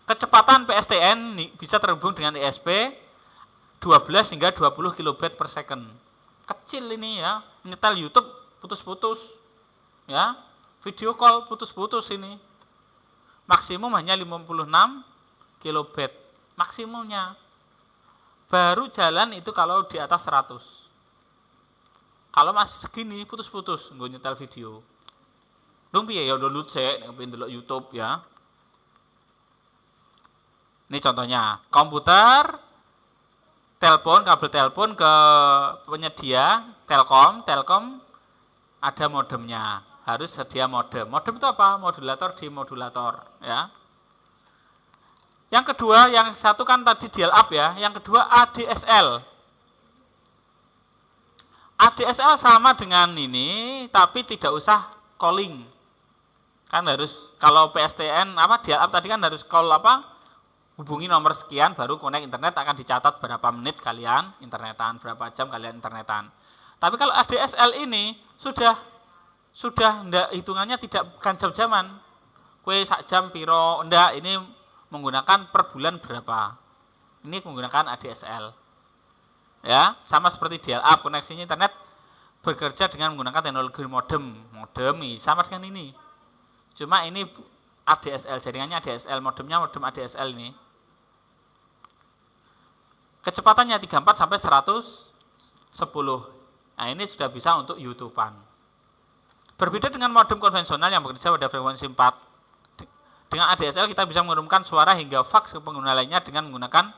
Kecepatan PSTN bisa terhubung dengan ISP 12 hingga 20 kilobit per second. Kecil ini ya. Nyetel YouTube putus-putus. Ya. Video call putus-putus ini. Maksimum hanya 56 kilobit. Maksimumnya. Baru jalan itu kalau di atas 100. Kalau masih segini putus-putus nggak nyetel video. Dong piye ya download cek pengen delok YouTube ya. Ini contohnya, komputer, telepon, kabel telepon ke penyedia Telkom ada modemnya. Harus sedia modem. Modem itu apa? Modulator di modulator ya. Yang kedua, yang satu kan tadi dial up ya, yang kedua ADSL. ADSL sama dengan ini, tapi tidak usah calling. Kan harus kalau PSTN apa dial up tadi kan harus call apa? Hubungi nomor sekian baru connect internet, akan dicatat berapa menit kalian internetan, berapa jam kalian internetan. Tapi kalau ADSL ini sudah ndak hitungannya tidak bukan jam-jaman. Kue sak jam piro, ndak, ini menggunakan per bulan berapa. Ini menggunakan ADSL. Ya, sama seperti dial up, koneksinya internet bekerja dengan menggunakan teknologi modem. Modem sama dengan ini. Cuma ini ADSL, jaringannya ADSL, modemnya modem ADSL ini. Kecepatannya 34 sampai 110. Nah, ini sudah bisa untuk YouTube-an. Berbeda dengan modem konvensional yang bekerja pada frekuensi 4. Dengan ADSL kita bisa mengirimkan suara hingga fax ke pengguna lainnya dengan menggunakan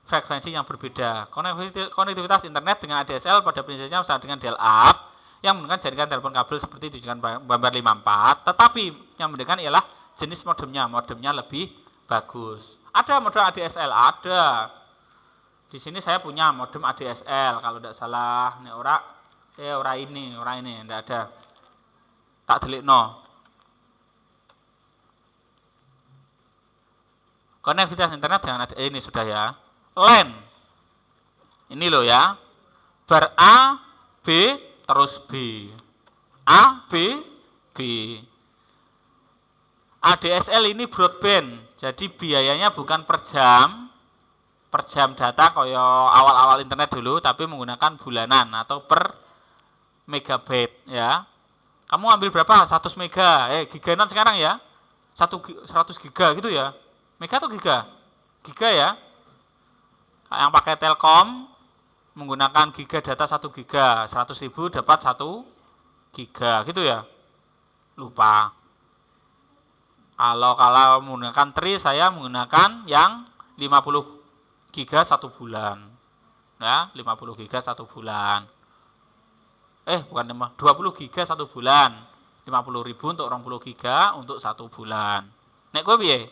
frekuensi yang berbeda. Konektivitas internet dengan ADSL pada prinsipnya sama dengan dial up yang menggunakan jaringan telepon kabel seperti tunjukkan gambar 54, tetapi yang membedakan ialah jenis modemnya. Modemnya lebih bagus. Ada modem ADSL, ada. Di sini saya punya modem ADSL kalau tidak salah. Ini ora ini, tidak ada. Tak delikno. Konektivitas internet dengan ini sudah ya. LAN. Ini loh ya. Bar A, B, terus B. A, B, B. ADSL ini broadband. Jadi biayanya bukan per jam data kaya awal-awal internet dulu, tapi menggunakan bulanan atau per megabyte ya. Kamu ambil berapa? 100 mega. Giganan sekarang ya. 100 giga gitu ya. Mega atau giga? giga ya. Yang pakai Telkom menggunakan giga data 1 giga, 100.000 dapat 1 giga gitu ya. Lupa. Kalau menggunakan Tri saya menggunakan yang 50 giga 1 bulan. Ya, 50 giga 1 bulan. Bukan 20 giga 1 bulan. 50.000 untuk 20 giga untuk 1 bulan. Nek kowe piye?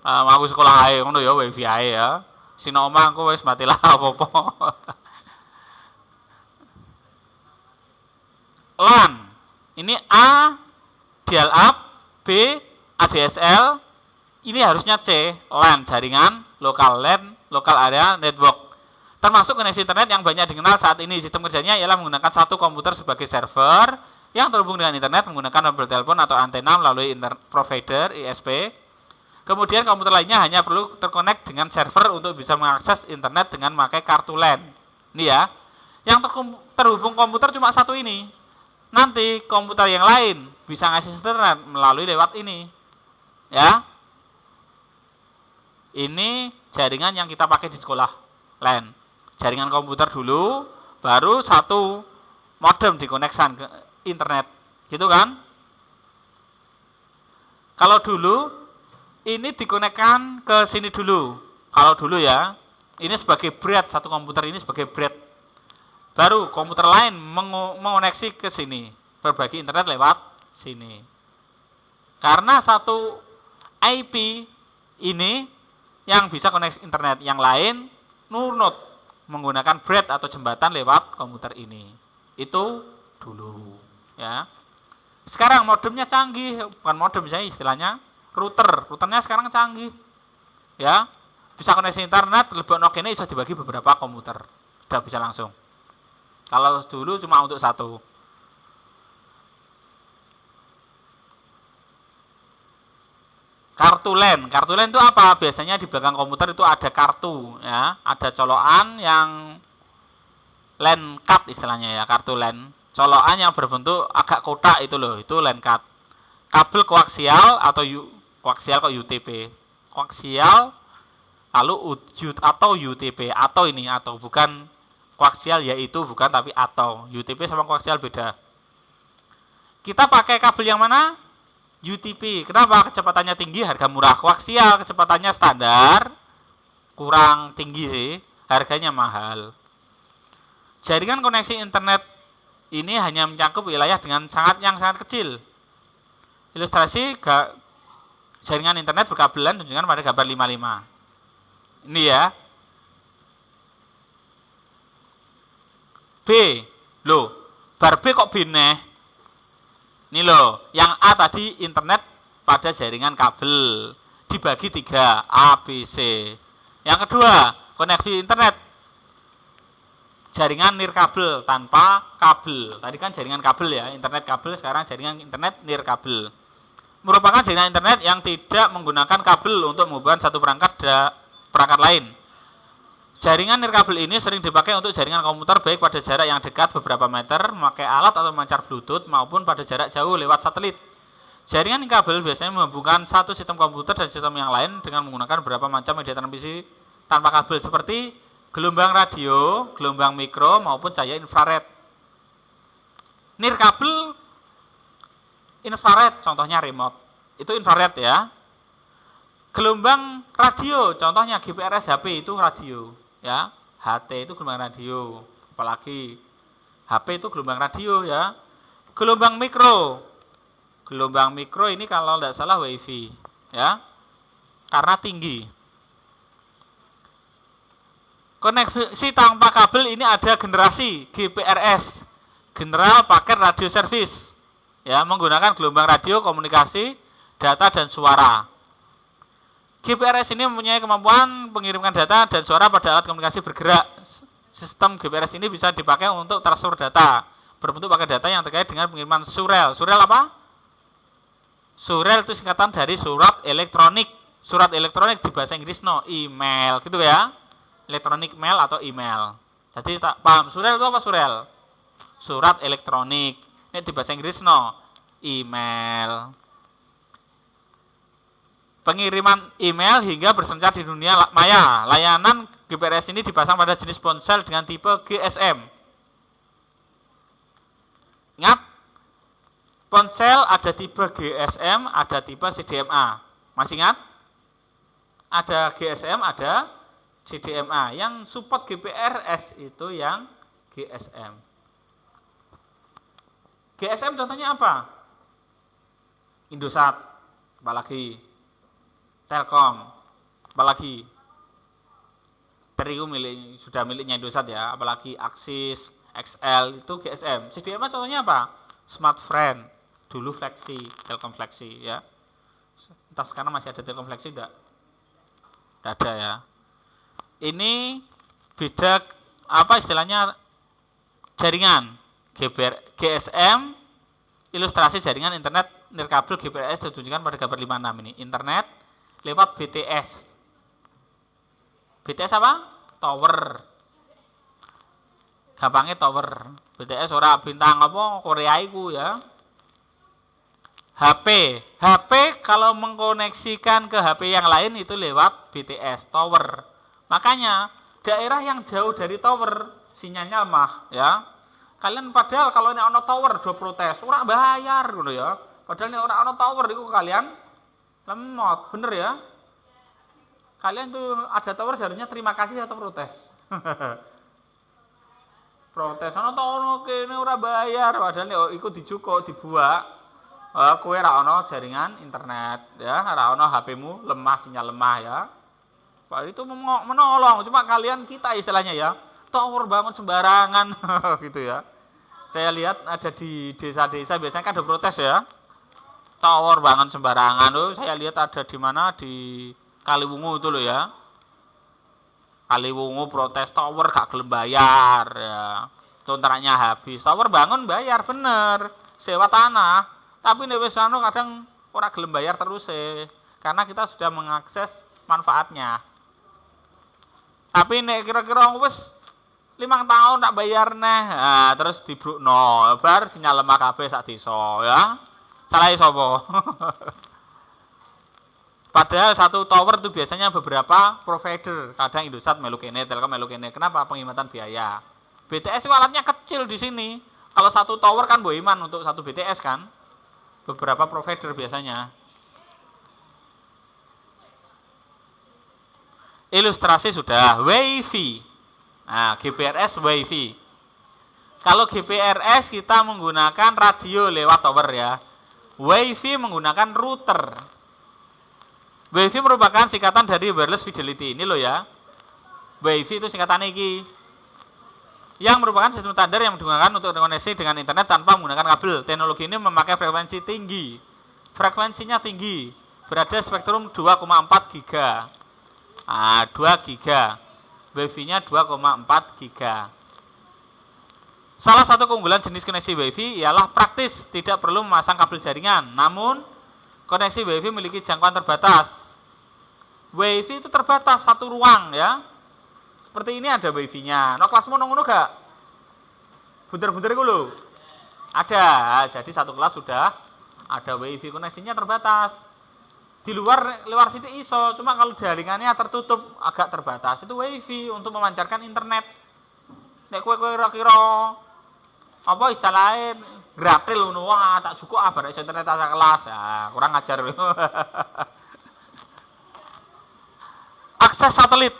Aku sekolah ae ngono ya wifi ae ya. Sing omah aku wis mati lah apa-apa. LAN. Ini A dial up, B ADSL, ini harusnya C, LAN, jaringan local LAN, local area network. Termasuk koneksi internet yang banyak dikenal saat ini. Sistem kerjanya ialah menggunakan satu komputer sebagai server yang terhubung dengan internet menggunakan kabel telepon atau antena melalui internet provider ISP. Kemudian komputer lainnya hanya perlu terkonek dengan server untuk bisa mengakses internet dengan memakai kartu LAN. Ini ya, yang terhubung komputer cuma satu ini. Nanti komputer yang lain bisa ngakses internet melalui lewat ini. Ya. Ini jaringan yang kita pakai di sekolah, LAN. Jaringan komputer dulu, baru satu modem dikoneksan ke internet. Gitu kan? Kalau dulu ini dikonekkan ke sini dulu. Kalau dulu ya, ini sebagai bread, satu komputer ini sebagai bread. Baru komputer lain mengoneksi ke sini, berbagi internet lewat sini. Karena satu IP ini yang bisa koneksi internet, yang lain nurut menggunakan bread atau jembatan lewat komputer ini. Itu dulu, ya. Sekarang modemnya canggih, bukan modem misalnya istilahnya router. Routernya sekarang canggih. Ya. Bisa koneksi internet, lebokno kene bisa dibagi beberapa komputer. Sudah bisa langsung. Kalau dulu cuma untuk satu. Kartu LAN. Kartu LAN itu apa? Biasanya di belakang komputer itu ada kartu, ya. Ada colokan yang LAN card istilahnya ya, kartu LAN. Colokan yang berbentuk agak kotak itu loh, itu LAN card. Kabel koaksial atau koaksial kok UTP. Koaksial lalu atau UTP, atau ini atau bukan koaksial yaitu bukan tapi atau. UTP sama koaksial beda. Kita pakai kabel yang mana? UTP. Kenapa? Kecepatannya tinggi, harga murah. Koaksial kecepatannya standar, kurang tinggi sih, harganya mahal. Jaringan koneksi internet ini hanya mencakup wilayah dengan sangat kecil. Ilustrasi jaringan internet berkabelan tunjukkan pada gambar 55. Ini ya. B. Loh, bar B kok B neh? Ini loh, yang A tadi internet pada jaringan kabel dibagi 3, A, B, C. Yang kedua, koneksi internet jaringan nirkabel tanpa kabel. Tadi kan jaringan kabel ya, internet kabel, sekarang jaringan internet nirkabel. Merupakan jaringan internet yang tidak menggunakan kabel untuk menghubungkan satu perangkat lain. Jaringan nirkabel ini sering dipakai untuk jaringan komputer baik pada jarak yang dekat beberapa meter memakai alat atau memancar Bluetooth maupun pada jarak jauh lewat satelit. Jaringan nirkabel biasanya menghubungkan satu sistem komputer dan sistem yang lain dengan menggunakan beberapa macam media transmisi tanpa kabel seperti gelombang radio, gelombang mikro maupun cahaya infrared. Nirkabel infrared contohnya remote. Itu infrared ya. Gelombang radio contohnya GPRS HP itu radio. Ya, HT itu gelombang radio, apalagi HP itu gelombang radio ya. Gelombang mikro ini kalau tidak salah WiFi ya, karena tinggi. Koneksi tanpa kabel ini ada generasi GPRS, General Packet Radio Service ya, menggunakan gelombang radio komunikasi data dan suara. GPRS ini mempunyai kemampuan mengirimkan data dan suara pada alat komunikasi bergerak. Sistem GPRS ini bisa dipakai untuk transfer data berbentuk paket data yang terkait dengan pengiriman surel. Surel apa? Surel itu singkatan dari surat elektronik. Surat elektronik di bahasa Inggris email gitu ya. Electronic mail atau email. Jadi tak paham surel itu apa surel? Surat elektronik. Ini di bahasa Inggris email. Pengiriman email hingga berselancar di dunia maya. Layanan GPRS ini dipasang pada jenis ponsel dengan tipe GSM. Ingat, ponsel ada tipe GSM, ada tipe CDMA. Masih ingat? Ada GSM, ada CDMA. Yang support GPRS itu yang GSM. GSM contohnya apa? Indosat, apalagi Telkom, apalagi Teriu sudah miliknya Indosat ya, apalagi Axis, XL itu GSM. CDMA contohnya apa? Smartfren, dulu Flexi, Telkom Flexi ya. Entah sekarang masih ada Telkom Flexi enggak? Enggak ada ya. Ini beda apa istilahnya jaringan GSM, ilustrasi jaringan internet nirkabel GPRS ditunjukkan pada gambar 56 ini. Internet lewat BTS. BTS apa? Tower. Gampangnya tower. BTS ora bintang apa Korea iku ya. HP kalau mengkoneksikan ke HP yang lain itu lewat BTS, tower. Makanya daerah yang jauh dari tower sinyalnya lemah ya. Kalian padahal kalau ini ono tower do protes, ora bayar ngono ya. Padahal ini ora ono tower iku kalian lemot, bener ya? Kalian tuh ada tower seharusnya terima kasih atau protes? Protes, ono tower kene ora bayar, padahal iku dicukup dibuat. Kowe ra ono jaringan internet ya, ra ono HP-mu lemah, sinyal lemah ya. Pak itu menolong, cuma kalian kita istilahnya ya, tower bangun sembarangan gitu ya. Saya lihat ada di desa-desa biasanya kan ada protes ya. Tower bangun sembarangan loh. Saya lihat ada di mana di Kaliwungu itu loh ya. Kaliwungu protes tower gak gelem bayar ya. Kontraknya habis. Tower bangun bayar bener, sewa tanah. Tapi nek wis anu kadang ora gelem bayar terus karena kita sudah mengakses manfaatnya. Tapi nek kira-kira wis 5 tahun tak bayar neh, nah, terus dibrukno, bar sinyal lemah kabeh sak desa ya. Salah sapa? Padahal satu tower itu biasanya beberapa provider, kadang Indosat melu kene, Telkom melu kene. Kenapa? Penghematan biaya. BTS itu alatnya kecil di sini. Kalau satu tower kan boiman untuk satu BTS kan. Beberapa provider biasanya. Ilustrasi sudah, WiFi. Nah, GPRS WiFi. Kalau GPRS kita menggunakan radio lewat tower ya. WiFi menggunakan router. WiFi merupakan singkatan dari wireless fidelity. Ini loh ya. WiFi itu singkatan iki. Yang merupakan sistem standar yang digunakan untuk koneksi dengan internet tanpa menggunakan kabel. Teknologi ini memakai frekuensi tinggi. Frekuensinya tinggi. Berada spektrum 2,4 giga. Nah, 2 giga. WiFi-nya 2,4 giga. Salah satu keunggulan jenis koneksi WiFi ialah praktis, tidak perlu memasang kabel jaringan. Namun, koneksi WiFi memiliki jangkauan terbatas. WiFi itu terbatas satu ruang ya. Seperti ini ada WiFi-nya. No kelasmu ngono gak? Bunter-bunter itu loh. Ada. Jadi satu kelas sudah ada WiFi, koneksinya terbatas. Di luar situ iso, cuma kalau jaringannya tertutup agak terbatas. Itu WiFi untuk memancarkan internet. Nek kowe kira-kira apa istilahnya gratil ngono wah tak cukup barek internet asa kelas ya kurang ajar. Akses satelit.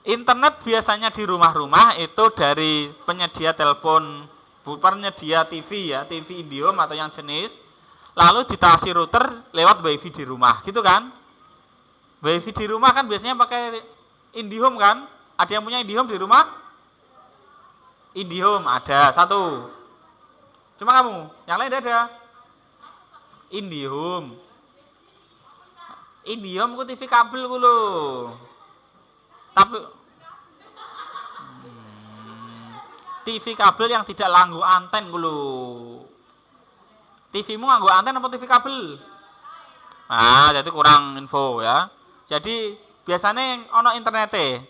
Internet biasanya di rumah-rumah itu dari penyedia telepon, penyedia TV ya, TV Indihome atau yang jenis, lalu ditasi router lewat WiFi di rumah, gitu kan? WiFi di rumah kan biasanya pakai Indihome kan? Ada yang punya Indihome di rumah? Indihome ada satu. Cuma kamu, yang lain ada. Indihome. Indihome ku TV kabel ku lho. Tapi TV kabel yang tidak langgu anten ku lho. TV-mu nganggo anten apa TV kabel? Nah, jadi kurang info ya. Jadi biasanya ono internete.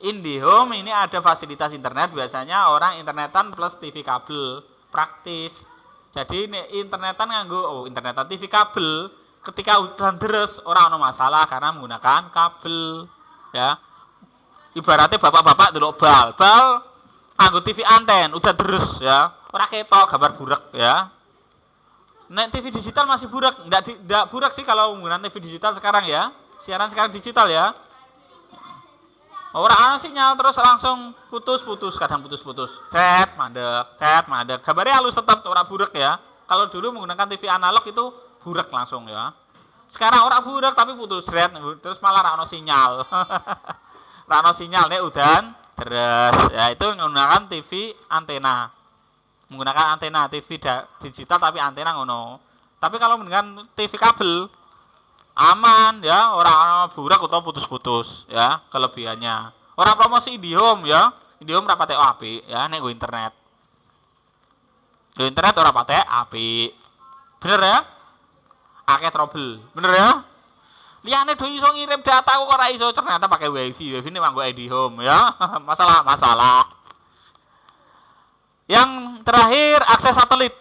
Indihome ini ada fasilitas internet, biasanya orang internetan plus TV kabel. praktis. Jadi nek internetan nganggo internetan TV kabel, ketika udan deres ora ono masalah karena menggunakan kabel ya. Ibaratnya bapak-bapak delok bal nganggo TV anten udah deres ya. Ora ketok gambar burak ya. Nek TV digital masih burak, enggak burak sih kalau menggunakan TV digital sekarang ya. Siaran sekarang digital ya. Ora ana sinyal terus langsung putus-putus, kadang putus-putus. Tet mandek. Gambarnya halus tetap ora burak ya. Kalau dulu menggunakan TV analog itu burak langsung ya. Sekarang ora burak tapi putus terus malah ora ana sinyal. Ora ana sinyal nek udan deres. Ya itu menggunakan TV antena. Menggunakan antena TV digital tapi antena ngono. Tapi kalau menggunakan TV kabel aman ya, orang burak atau putus-putus ya kelebihannya. Orang promosi IndiHome ya, IndiHome ora patek apik ya nek go internet. Go internet ora patek apik. Bener ya? Akeh trouble. Bener ya? Liyane do iso ngirim data kok ora iso ternyata pakai wifi. Wifi ini manggo IndiHome ya. Masalah. Yang terakhir akses satelit.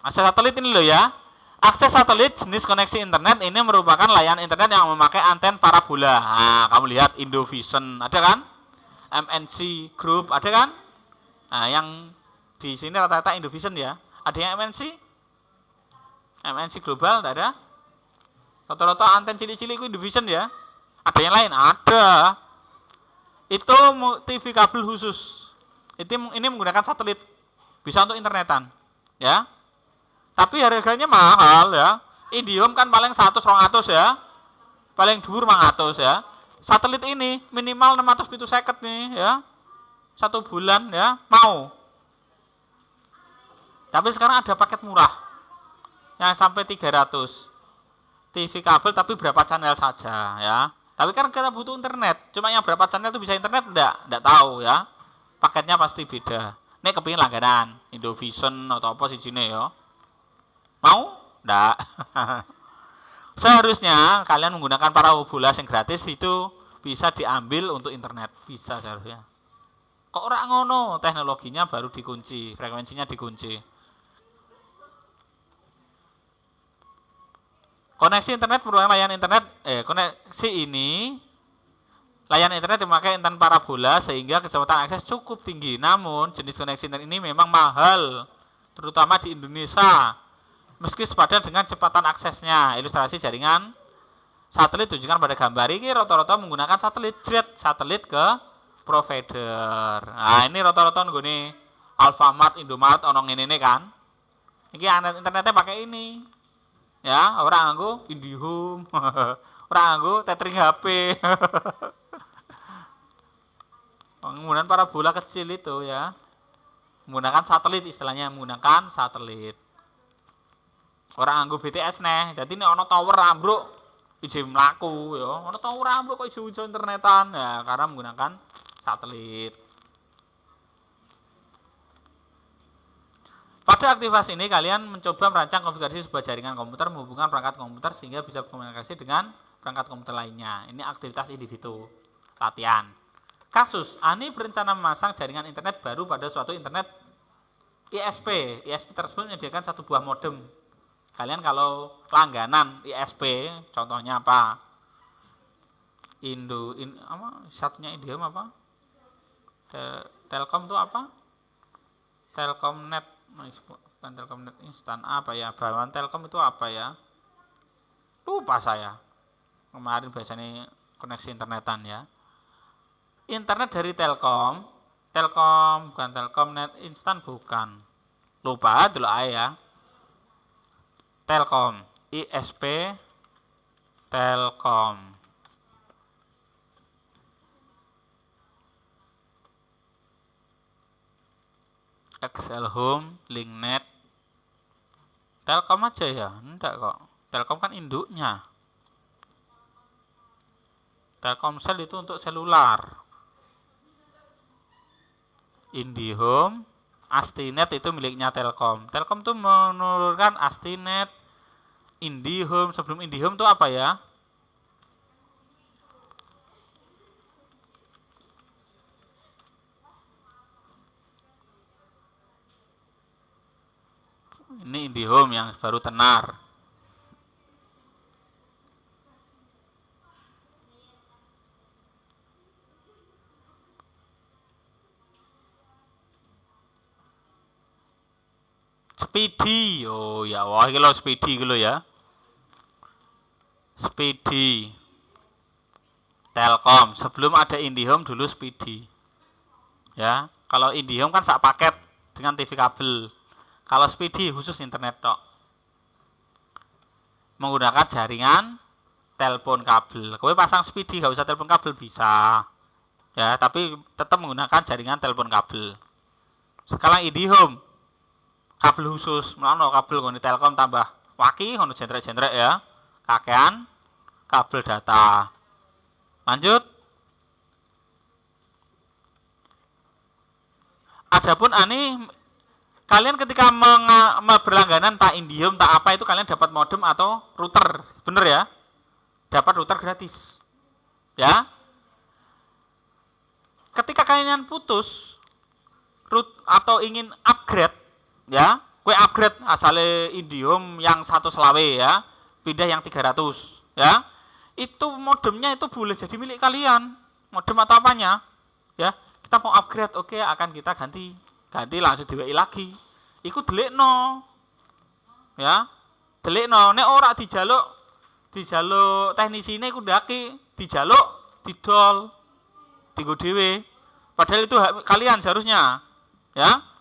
Akses satelit ini loh ya. Akses satelit jenis koneksi internet ini merupakan layanan internet yang memakai anten parabola. Nah, kamu lihat Indovision, ada kan? MNC Group, ada kan? Nah, yang di sini rata-rata Indovision ya. Ada yang MNC? MNC Global, tidak ada? Rata-rata anten cilik-cilik itu Indovision ya. Ada yang lain? Ada. Itu TV kabel khusus. Ini menggunakan satelit. Bisa untuk internetan. Ya. Tapi harganya mahal ya. IndiHome kan paling 100-200 ya. Paling dhuwur 500 ya. Satelit ini minimal 650 nih ya. 1 bulan ya, mau. Tapi sekarang ada paket murah. Yang sampai 300. TV kabel tapi berapa channel saja ya. Tapi kan kita butuh internet. Cuma yang berapa channel itu bisa internet enggak tahu ya. Paketnya pasti beda. Nek kepingin langganan Indovision atau apa sih jine ya. Mau? Ndak. Seharusnya kalian menggunakan parabola yang gratis itu bisa diambil untuk internet. Bisa seharusnya. Kok orang ngono? Teknologinya baru dikunci, frekuensinya dikunci. Koneksi internet merupakan layanan internet. Koneksi ini layanan internet memakai anten parabola sehingga kecepatan akses cukup tinggi. Namun jenis koneksi internet ini memang mahal, terutama di Indonesia. Meski sepadan dengan kecepatan aksesnya. Ilustrasi jaringan satelit tunjukkan pada gambar ini rata-rata menggunakan satelit ke provider. Nah, ini rata-rata nggone Alfamart, Indomaret ono ngene kan. Iki internetnya pakai ini. Ya, orang nganggo IndiHome. Orang nganggo tethering HP. Penggunaan parabola kecil itu ya. Menggunakan satelit istilahnya, menggunakan satelit. Orang nganggo BTS nih. Jadi ini ono tower ambruk izin mlaku ya. Ono tower ambruk kok iso internetan ya karena menggunakan satelit. Pada aktivasi ini kalian mencoba merancang konfigurasi sebuah jaringan komputer menghubungkan perangkat komputer sehingga bisa berkomunikasi dengan perangkat komputer lainnya. Ini aktivitas individu. Latihan. Kasus, Ani berencana memasang jaringan internet baru pada suatu internet ISP. ISP tersebut menyediakan satu buah modem. Kalian kalau langganan ISP, contohnya apa? Satunya IndiHome apa? Telkom itu apa? Telkomnet, bukan Telkomnet instan apa ya? Bahan Telkom itu apa ya? Lupa saya. Kemarin biasanya koneksi internetan ya. Internet dari Telkom bukan Telkomnet instan bukan. Lupa dulu ya. Telkom, ISP Telkom. Excel Home, Linknet. Telkom aja ya? Enggak kok. Telkom kan induknya. Telkomsel itu untuk selular. IndiHome, Astinet itu miliknya Telkom. Telkom tuh menurunkan Astinet, IndiHome. Sebelum IndiHome tuh apa ya? Ini IndiHome yang baru tenar. Speedy, oh ya, wah ini lo Speedy gitu ya. Speedy, Telkom. Sebelum ada IndiHome dulu Speedy. Ya, kalau IndiHome kan sak paket dengan TV kabel. Kalau Speedy khusus internet tok. Menggunakan jaringan telepon kabel. Kowe pasang Speedy gak usah telepon kabel bisa. Ya, tapi tetap menggunakan jaringan telepon kabel. Sekarang IndiHome kabel khusus, melano kabel ngene Telkom tambah waki ngono jendrek-jendrek ya. Kakean kabel data. Lanjut. Adapun ani kalian ketika berlangganan tak IndiHome tak apa itu kalian dapat modem atau router, bener ya? Dapat router gratis. Ya. Ketika kalian putus root atau ingin upgrade ya, kue upgrade asale IndiHome yang 100 selawe ya, pindah yang 300 ya, itu modemnya itu boleh jadi milik kalian, modem atau apanya ya, kita mau upgrade oke, akan kita ganti langsung di WI lagi, iku delikno ya, delikno, nek ora dijaluk teknisine iku ndaki, dijaluk didol tinggo dhewe, padahal itu kalian seharusnya ya.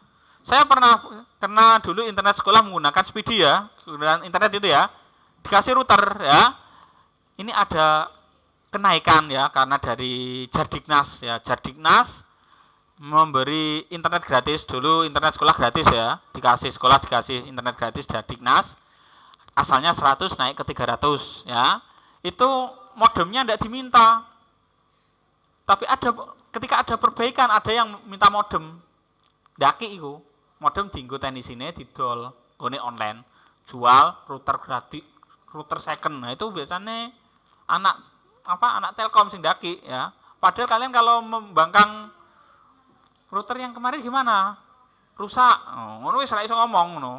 Saya pernah kena dulu internet sekolah menggunakan Speedy ya, menggunakan internet itu ya, dikasih router ya. Ini ada kenaikan ya karena dari Jardiknas ya, Jardiknas memberi internet gratis dulu, internet sekolah gratis ya, dikasih sekolah dikasih internet gratis Jardiknas. Asalnya 100 naik ke 300 ya. Itu modemnya tidak diminta. Tapi ketika ada perbaikan ada yang minta modem. Daki itu modem dienggo teknisine didol gone online, jual router gratis, router second. Nah itu biasanya anak Telkom sing daki ya. Padahal kalian kalau membangkang router yang kemarin gimana? Rusak. Ngono wis ora iso ngomong ngono.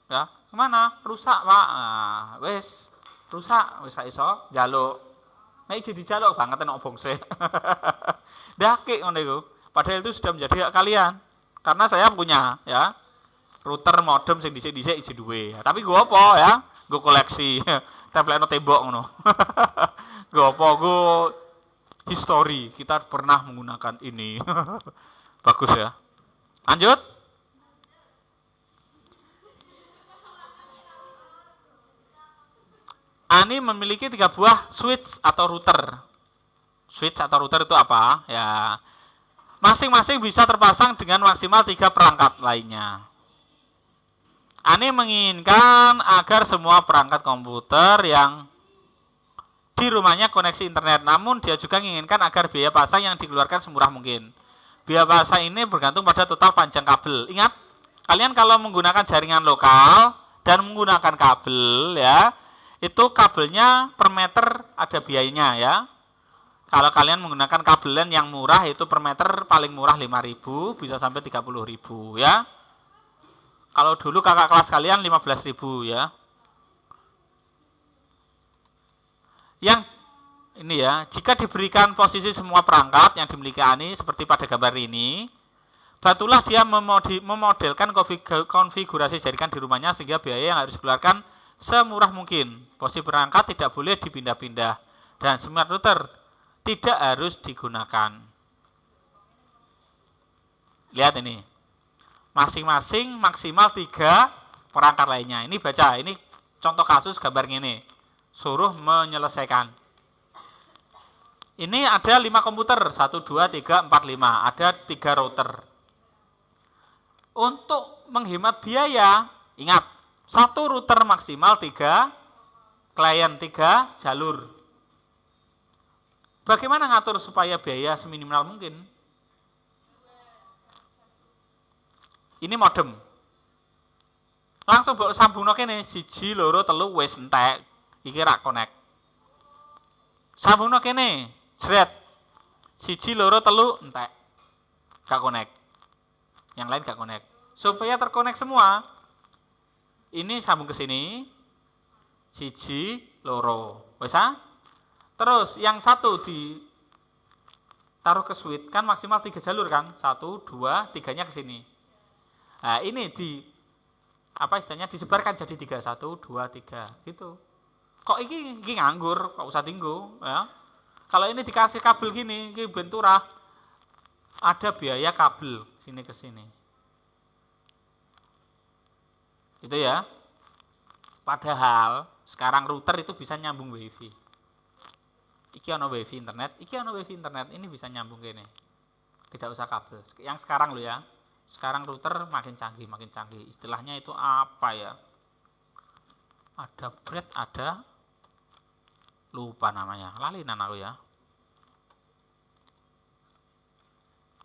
Ya, gimana? Rusak, Pak. Nah, wis rusak, wis ora iso njaluk. Nek jadi dijaluk banget nek bongse. Daki ngono iku. Padahal itu sudah menjadi hak kalian. Karena saya punya ya router modem sing dhisik-dhisik isi duwe. Tapi gue apa ya? Gue koleksi. Template tembok ngono. Gue apa? Gue history. Kita pernah menggunakan ini. Bagus ya. Lanjut. Ani memiliki 3 buah switch atau router. Switch atau router itu apa? Ya. Masing-masing bisa terpasang dengan maksimal 3 perangkat lainnya. Ani menginginkan agar semua perangkat komputer yang di rumahnya koneksi internet. Namun dia juga menginginkan agar biaya pasang yang dikeluarkan semurah mungkin. Biaya pasang ini bergantung pada total panjang kabel. Ingat, kalian kalau menggunakan jaringan lokal dan menggunakan kabel ya, itu kabelnya per meter ada biayanya ya. Kalau kalian menggunakan kabelan yang murah itu per meter paling murah 5.000 bisa sampai 30.000 ya. Kalau dulu kakak kelas kalian 15.000 ya. Yang ini ya, jika diberikan posisi semua perangkat yang dimiliki Ani seperti pada gambar ini, batulah dia memodelkan konfigurasi jaringan di rumahnya sehingga biaya yang harus dikeluarkan semurah mungkin. Posisi perangkat tidak boleh dipindah-pindah dan smart router tidak harus digunakan. Lihat ini. Masing-masing maksimal 3 perangkat lainnya. Ini baca, ini contoh kasus gambar ini. Suruh menyelesaikan. Ini ada 5 komputer, 1, 2, 3, 4, 5. Ada 3 router. Untuk menghemat biaya, ingat, 1 router maksimal 3 klien, 3 jalur. Bagaimana ngatur supaya biaya seminimal mungkin? Ini modem. Langsung mbok sambungno kene 1 2 3 wis entek. Iki rak connect. Sambungno kene, jret. 1 2 3 entek. Gak connect. Yang lain gak connect. Supaya terkonek semua. Ini sambung ke sini. Siji, loro. Bisa? Terus yang satu ditaruh ke switch kan maksimal 3 jalur kan? 1, 2, 3-nya ke sini. Nah, ini istilahnya disebarkan jadi 3, 1, 2, 3 gitu. Kok ini nganggur, kok usah tinggu ya. Kalau ini dikasih kabel gini, ini benturah, ada biaya kabel sini ke sini. Itu ya. Padahal sekarang router itu bisa nyambung wifi. Iki ono wifi internet, ini bisa nyambung gini. Tidak usah kabel. Yang sekarang lo ya. Sekarang router makin canggih. Istilahnya itu apa ya? Ada bread, ada lupa namanya. Lalinan aku ya.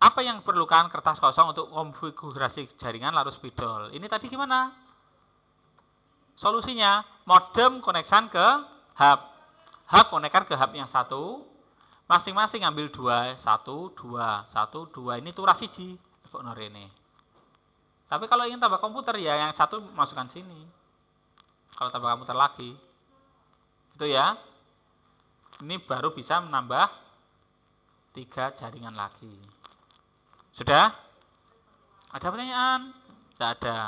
Apa yang perlukan kertas kosong untuk konfigurasi jaringan lalu spidol? Ini tadi gimana? Solusinya, modem koneksan ke hub. Hub konekkan ke hub yang satu. Masing-masing ambil 2, 1, 2, 1, 2. Ini turah siji. Ini. Tapi kalau ingin tambah komputer ya yang satu masukkan sini. Kalau tambah komputer lagi. Itu ya. Ini baru bisa menambah 3 jaringan lagi. Sudah? Ada pertanyaan? Tidak ada.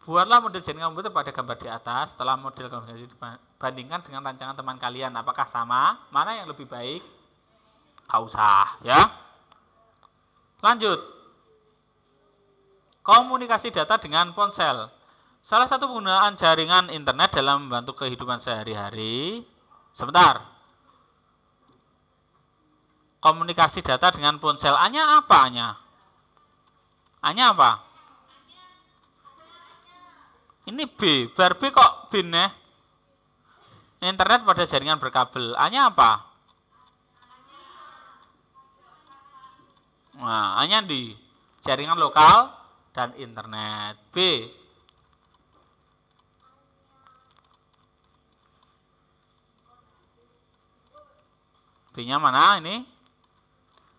Buatlah model jaringan komputer pada gambar di atas. Setelah model konfigurasi dibandingkan dengan rancangan teman kalian. Apakah sama? Mana yang lebih baik? Gak usah ya. Lanjut. Komunikasi data dengan ponsel. Salah satu penggunaan jaringan internet dalam membantu kehidupan sehari-hari. Sebentar. Komunikasi data dengan ponsel. A-nya apa A-nya? A-nya apa? Ini B. Bar B kok bin ya? Internet pada jaringan berkabel. A-nya apa? Nah, A-nya di jaringan lokal dan internet. B. B-nya mana ini?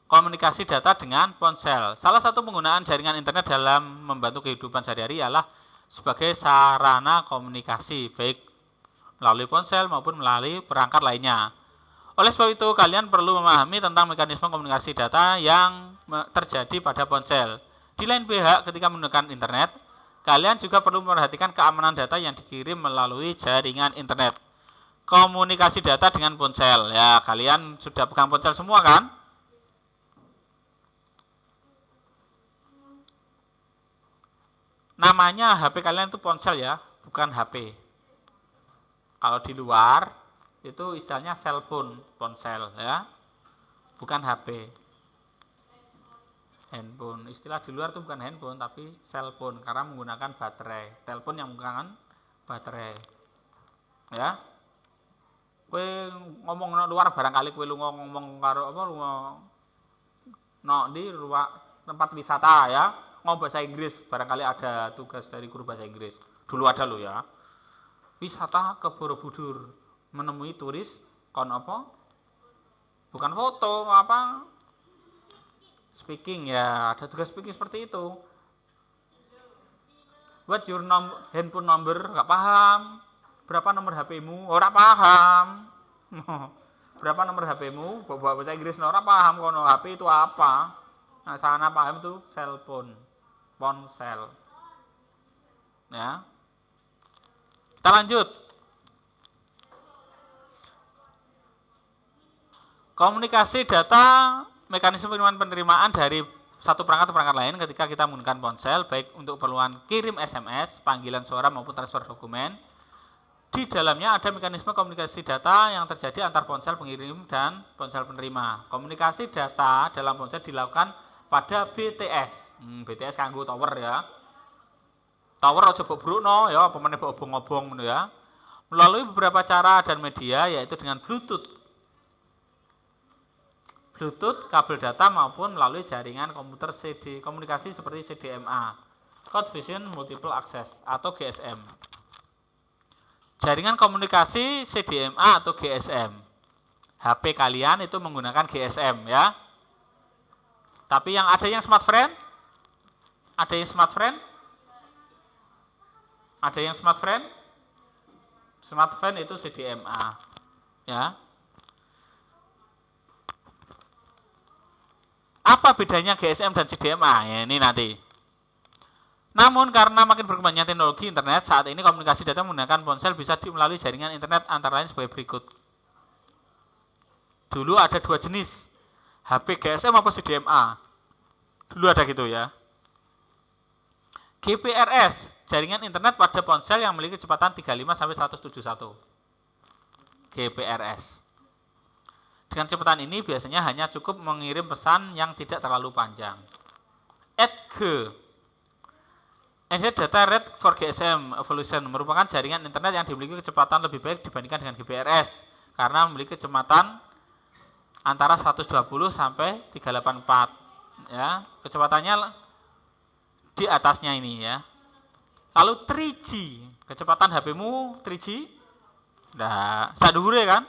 Komunikasi data dengan ponsel. Salah satu penggunaan jaringan internet dalam membantu kehidupan sehari-hari ialah sebagai sarana komunikasi, baik melalui ponsel maupun melalui perangkat lainnya. Oleh sebab itu, kalian perlu memahami tentang mekanisme komunikasi data yang terjadi pada ponsel. Di lain pihak, ketika menggunakan internet, kalian juga perlu memperhatikan keamanan data yang dikirim melalui jaringan internet. Komunikasi data dengan ponsel. Ya, kalian sudah pegang ponsel semua kan? Namanya HP kalian itu ponsel ya, bukan HP. Kalau di luar itu istilahnya cellphone, ponsel ya, bukan HP. Handphone, istilah di luar itu bukan handphone tapi cellphone karena menggunakan baterai. Telepon yang menggunakan baterai. Ya. Kowe ngomong nang luar barangkali kowe lu ngomong karo apa lu di ruang tempat wisata ya. Ngomong bahasa Inggris, barangkali ada tugas dari guru bahasa Inggris. Dulu ada lo ya. Wisata ke Borobudur, menemui turis kon apa? Bukan foto, apa? Speaking ya, ada tugas speaking seperti itu. What your handphone number? Gak paham. Berapa nomor HP-mu? Ora paham. Berapa nomor HP-mu? Bawa bahasa Inggris ora paham kono HP itu apa? Nah, sana paham itu cellphone. Ponsel. Ya. Kita lanjut. Komunikasi data, mekanisme penerimaan dari satu perangkat ke perangkat lain ketika kita menggunakan ponsel, baik untuk keperluan kirim SMS, panggilan suara maupun transfer dokumen. Di dalamnya ada mekanisme komunikasi data yang terjadi antar ponsel pengirim dan ponsel penerima. Komunikasi data dalam ponsel dilakukan pada BTS. BTS kanggo tower ya. Tower aja bobrokno ya, apa meneh obong-obong ngono ya. Melalui beberapa cara dan media yaitu dengan Bluetooth, kabel data maupun melalui jaringan komputer CD, komunikasi seperti CDMA, Code Vision Multiple Access atau GSM. Jaringan komunikasi CDMA atau GSM. HP kalian itu menggunakan GSM ya. Tapi yang ada yang smartphone? Ada yang smartphone? Ada yang smartphone? Smartphone itu CDMA. Ya. Apa bedanya GSM dan CDMA? Ya, ini nanti. Namun karena makin berkembangnya teknologi internet, saat ini komunikasi data menggunakan ponsel bisa melalui jaringan internet antara lain sebagai berikut. Dulu ada dua jenis, HP GSM apa CDMA. Dulu ada gitu ya. GPRS, jaringan internet pada ponsel yang memiliki kecepatan 35 sampai 171. GPRS. Dengan kecepatan ini biasanya hanya cukup mengirim pesan yang tidak terlalu panjang. EDG, Enhanced Data Rate for GSM Evolution, merupakan jaringan internet yang dimiliki kecepatan lebih baik dibandingkan dengan GPRS karena memiliki kecepatan antara 120 sampai 384. Ya, kecepatannya di atasnya ini ya. Lalu 3G, kecepatan HP-mu 3G? Nah, sadure kan?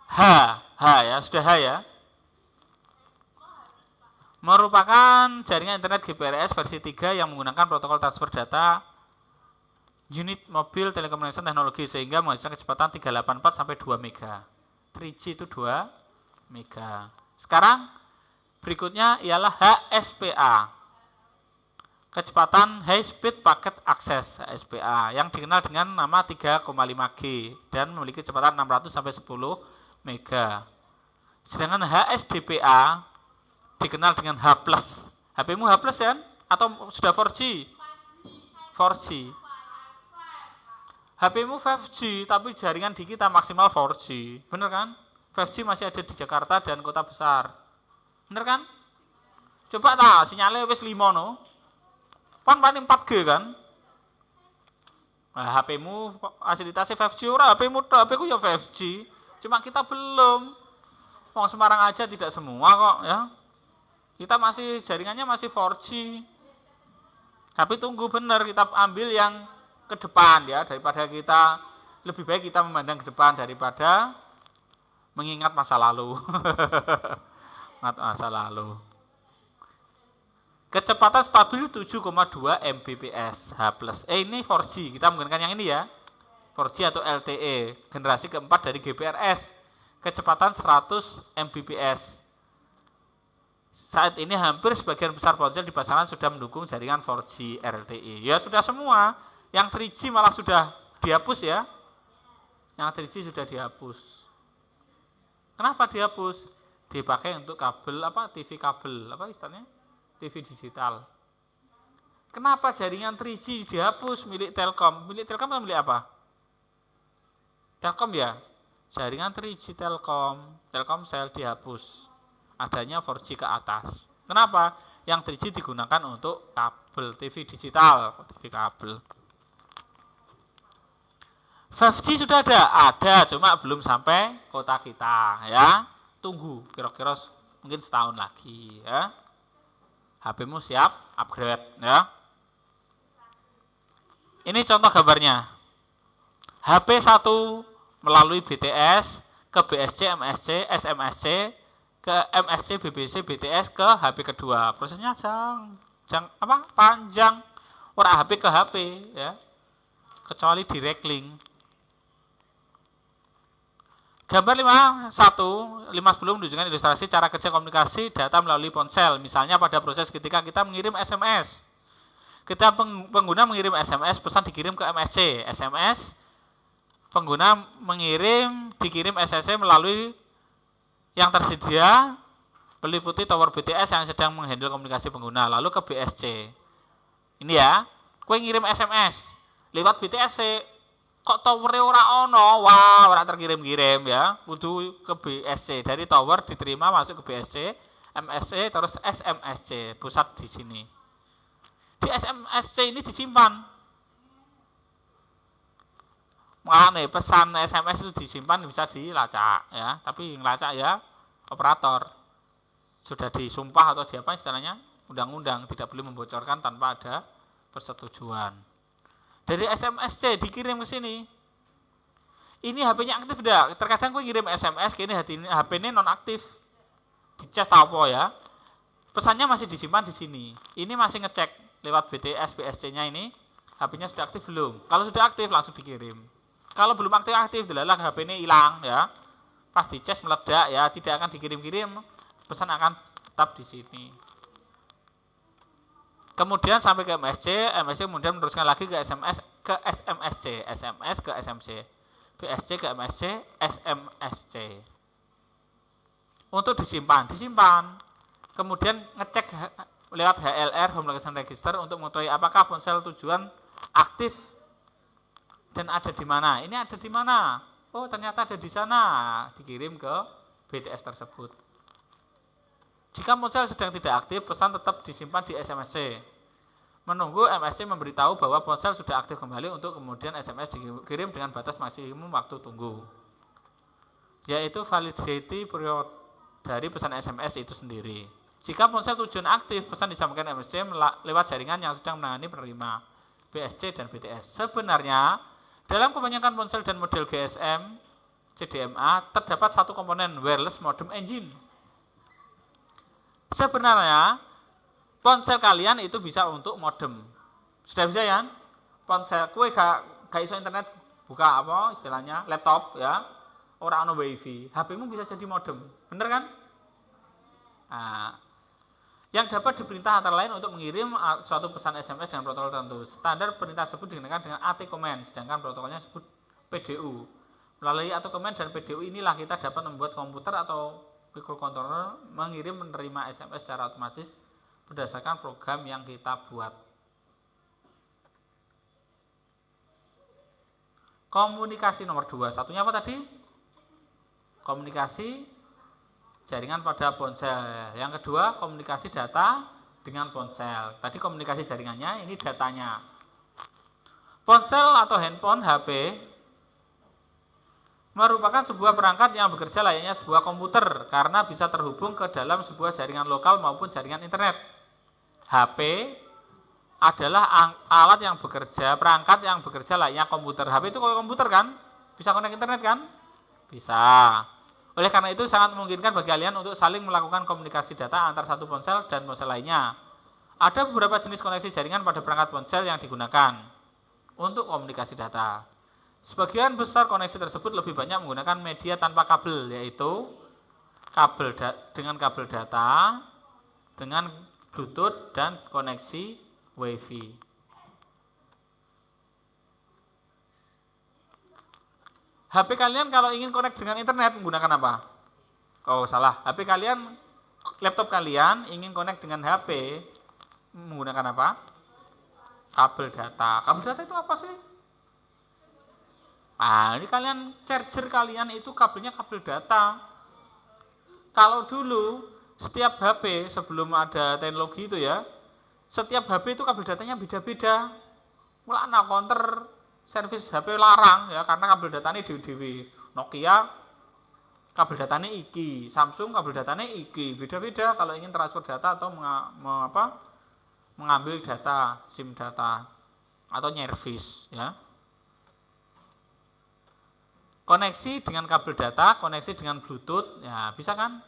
H ya, sudah H ya. Merupakan jaringan internet GPRS versi 3 yang menggunakan protokol transfer data unit Mobile Telecommunication Technology sehingga menghasilkan kecepatan 384 sampai 2 mega. 3G itu 2 mega. Sekarang berikutnya ialah HSPA. Kecepatan High Speed Packet Access HSPA yang dikenal dengan nama 3,5G dan memiliki kecepatan 600 sampai 10 mega. Sedangkan HSDPA dikenal dengan H+. HP-mu H+ kan? Atau sudah 4G? 4G. HP-mu 5G, tapi jaringan di kita maksimal 4G. Bener kan? 5G masih ada di Jakarta dan kota besar. Bener kan? Coba tak, sinyalnya wis 5 no. Kan paling 4G kan? Nah, HP-mu fasilitasnya 5G ora, HP-ku ya 5G. Cuma kita belum. Wong Semarang aja tidak semua kok ya. Kita masih jaringannya masih 4G. Tapi tunggu benar kita ambil yang ke depan ya, daripada kita lebih baik kita memandang ke depan daripada mengingat masa lalu. Ingat masa lalu. Kecepatan stabil 7,2 Mbps H+. Ini 4G, kita menggunakan yang ini ya. 4G atau LTE, generasi keempat dari GPRS. Kecepatan 100 Mbps. Saat ini hampir sebagian besar ponsel di pasaran sudah mendukung jaringan 4G LTE. Ya sudah semua. Yang 3G malah sudah dihapus ya. Yang 3G sudah dihapus. Kenapa dihapus? Dipakai untuk kabel apa? TV kabel apa istilahnya? TV digital. Kenapa jaringan 3G dihapus milik Telkom? Milik Telkom atau milik apa? Telkom ya. Jaringan 3G Telkomsel dihapus. Adanya 4G ke atas. Kenapa? Yang 3G digunakan untuk kabel TV digital, TV kabel. 5G sudah ada, cuma belum sampai kota kita ya. Tunggu, kira-kira mungkin setahun lagi ya. HP-mu siap upgrade ya. Ini contoh gambarnya. HP 1 melalui BTS ke BSC, MSC, SMSC, ke MSC, BBC, BTS ke HP kedua. Prosesnya panjang. Ora HP ke HP ya. Kecuali direct link. Gambar 51 menunjukkan ilustrasi cara kerja komunikasi data melalui ponsel. Misalnya pada proses ketika kita mengirim SMS. Kita pengguna mengirim SMS, pesan dikirim ke MSC. SMS pengguna dikirim SSC melalui yang tersedia meliputi tower BTS yang sedang menghandle komunikasi pengguna, lalu ke BSC. Ini ya, kue ngirim SMS lewat BTS, kok towernya ora terkirim-kirim ya, kudu ke BSC. Dari tower diterima masuk ke BSC, MSC terus SMSC, pusat di sini. Di SMSC ini disimpan. Makanya pesan SMS itu disimpan bisa dilacak ya, tapi ngelacak ya operator. Sudah disumpah atau di apa istilahnya? Undang-undang tidak boleh membocorkan tanpa ada persetujuan. Dari SMSC dikirim ke sini. Ini HP-nya aktif enggak? Terkadang gue ngirim SMS, kini HP-nya non aktif. Dicek apa ya? Pesannya masih disimpan di sini. Ini masih ngecek lewat BTS BSC-nya ini. HP-nya sudah aktif belum? Kalau sudah aktif langsung dikirim. Kalau belum aktif-aktif, delalah HP ini hilang ya. Pas dicas meledak ya, tidak akan dikirim-kirim, pesan akan tetap di sini. Kemudian sampai ke MSC, MSC kemudian meneruskan lagi ke SMS, ke SMSC, SMS ke SMC, BSC ke MSC, SMSC. Untuk disimpan. Kemudian ngecek lewat HLR, Home Location Register, untuk mengetahui apakah ponsel tujuan aktif dan ada di mana. Ini ada di mana? Oh, ternyata ada di sana. Dikirim ke BTS tersebut. Jika ponsel sedang tidak aktif, pesan tetap disimpan di SMSC. Menunggu MSC memberitahu bahwa ponsel sudah aktif kembali untuk kemudian SMS dikirim dengan batas maksimum waktu tunggu. Yaitu validity period dari pesan SMS itu sendiri. Jika ponsel tujuan aktif, pesan disampaikan MSC lewat jaringan yang sedang menangani penerima, BSC dan BTS. Sebenarnya, dalam kebanyakan ponsel dan model GSM, CDMA, terdapat satu komponen wireless modem engine. Sebenarnya ponsel kalian itu bisa untuk modem. Sudah bisa ya? Ponsel kue gak iso internet, buka apa istilahnya laptop ya, orang ono wifi, HP-mu bisa jadi modem, bener kan? Nah, yang dapat diperintah antara lain untuk mengirim suatu pesan SMS dengan protokol tertentu. Standar perintah tersebut digunakan dengan AT command, sedangkan protokolnya disebut PDU. Melalui AT command dan PDU inilah kita dapat membuat komputer atau microcontroller mengirim menerima SMS secara otomatis berdasarkan program yang kita buat. Komunikasi nomor 2, satunya apa tadi? Komunikasi jaringan pada ponsel. Yang kedua, komunikasi data dengan ponsel. Tadi komunikasi jaringannya, ini datanya. Ponsel atau handphone, HP merupakan sebuah perangkat yang bekerja layaknya sebuah komputer karena bisa terhubung ke dalam sebuah jaringan lokal maupun jaringan internet. HP adalah alat yang bekerja, perangkat yang bekerja layaknya komputer. HP itu kayak komputer kan? Bisa connect internet kan? Bisa. Oleh karena itu sangat memungkinkan bagi kalian untuk saling melakukan komunikasi data antar satu ponsel dan ponsel lainnya. Ada beberapa jenis koneksi jaringan pada perangkat ponsel yang digunakan untuk komunikasi data. Sebagian besar koneksi tersebut lebih banyak menggunakan media tanpa kabel, yaitu kabel dengan kabel data, dengan Bluetooth dan koneksi Wi-Fi. HP kalian kalau ingin connect dengan internet menggunakan apa? Oh salah, HP kalian, laptop kalian ingin connect dengan HP menggunakan apa? Kabel data. Kabel data itu apa sih? Nah, ini kalian charger kalian itu kabelnya kabel data. Kalau dulu setiap HP sebelum ada teknologi itu ya, setiap HP itu kabel datanya beda-beda. Mulai counter servis HP larang ya karena kabel datanya dewi-dewi. Nokia kabel datanya iki, Samsung kabel datanya iki, beda-beda kalau ingin transfer data atau mengambil data, SIM data atau nyervis ya. Koneksi dengan kabel data, koneksi dengan Bluetooth, ya bisa kan?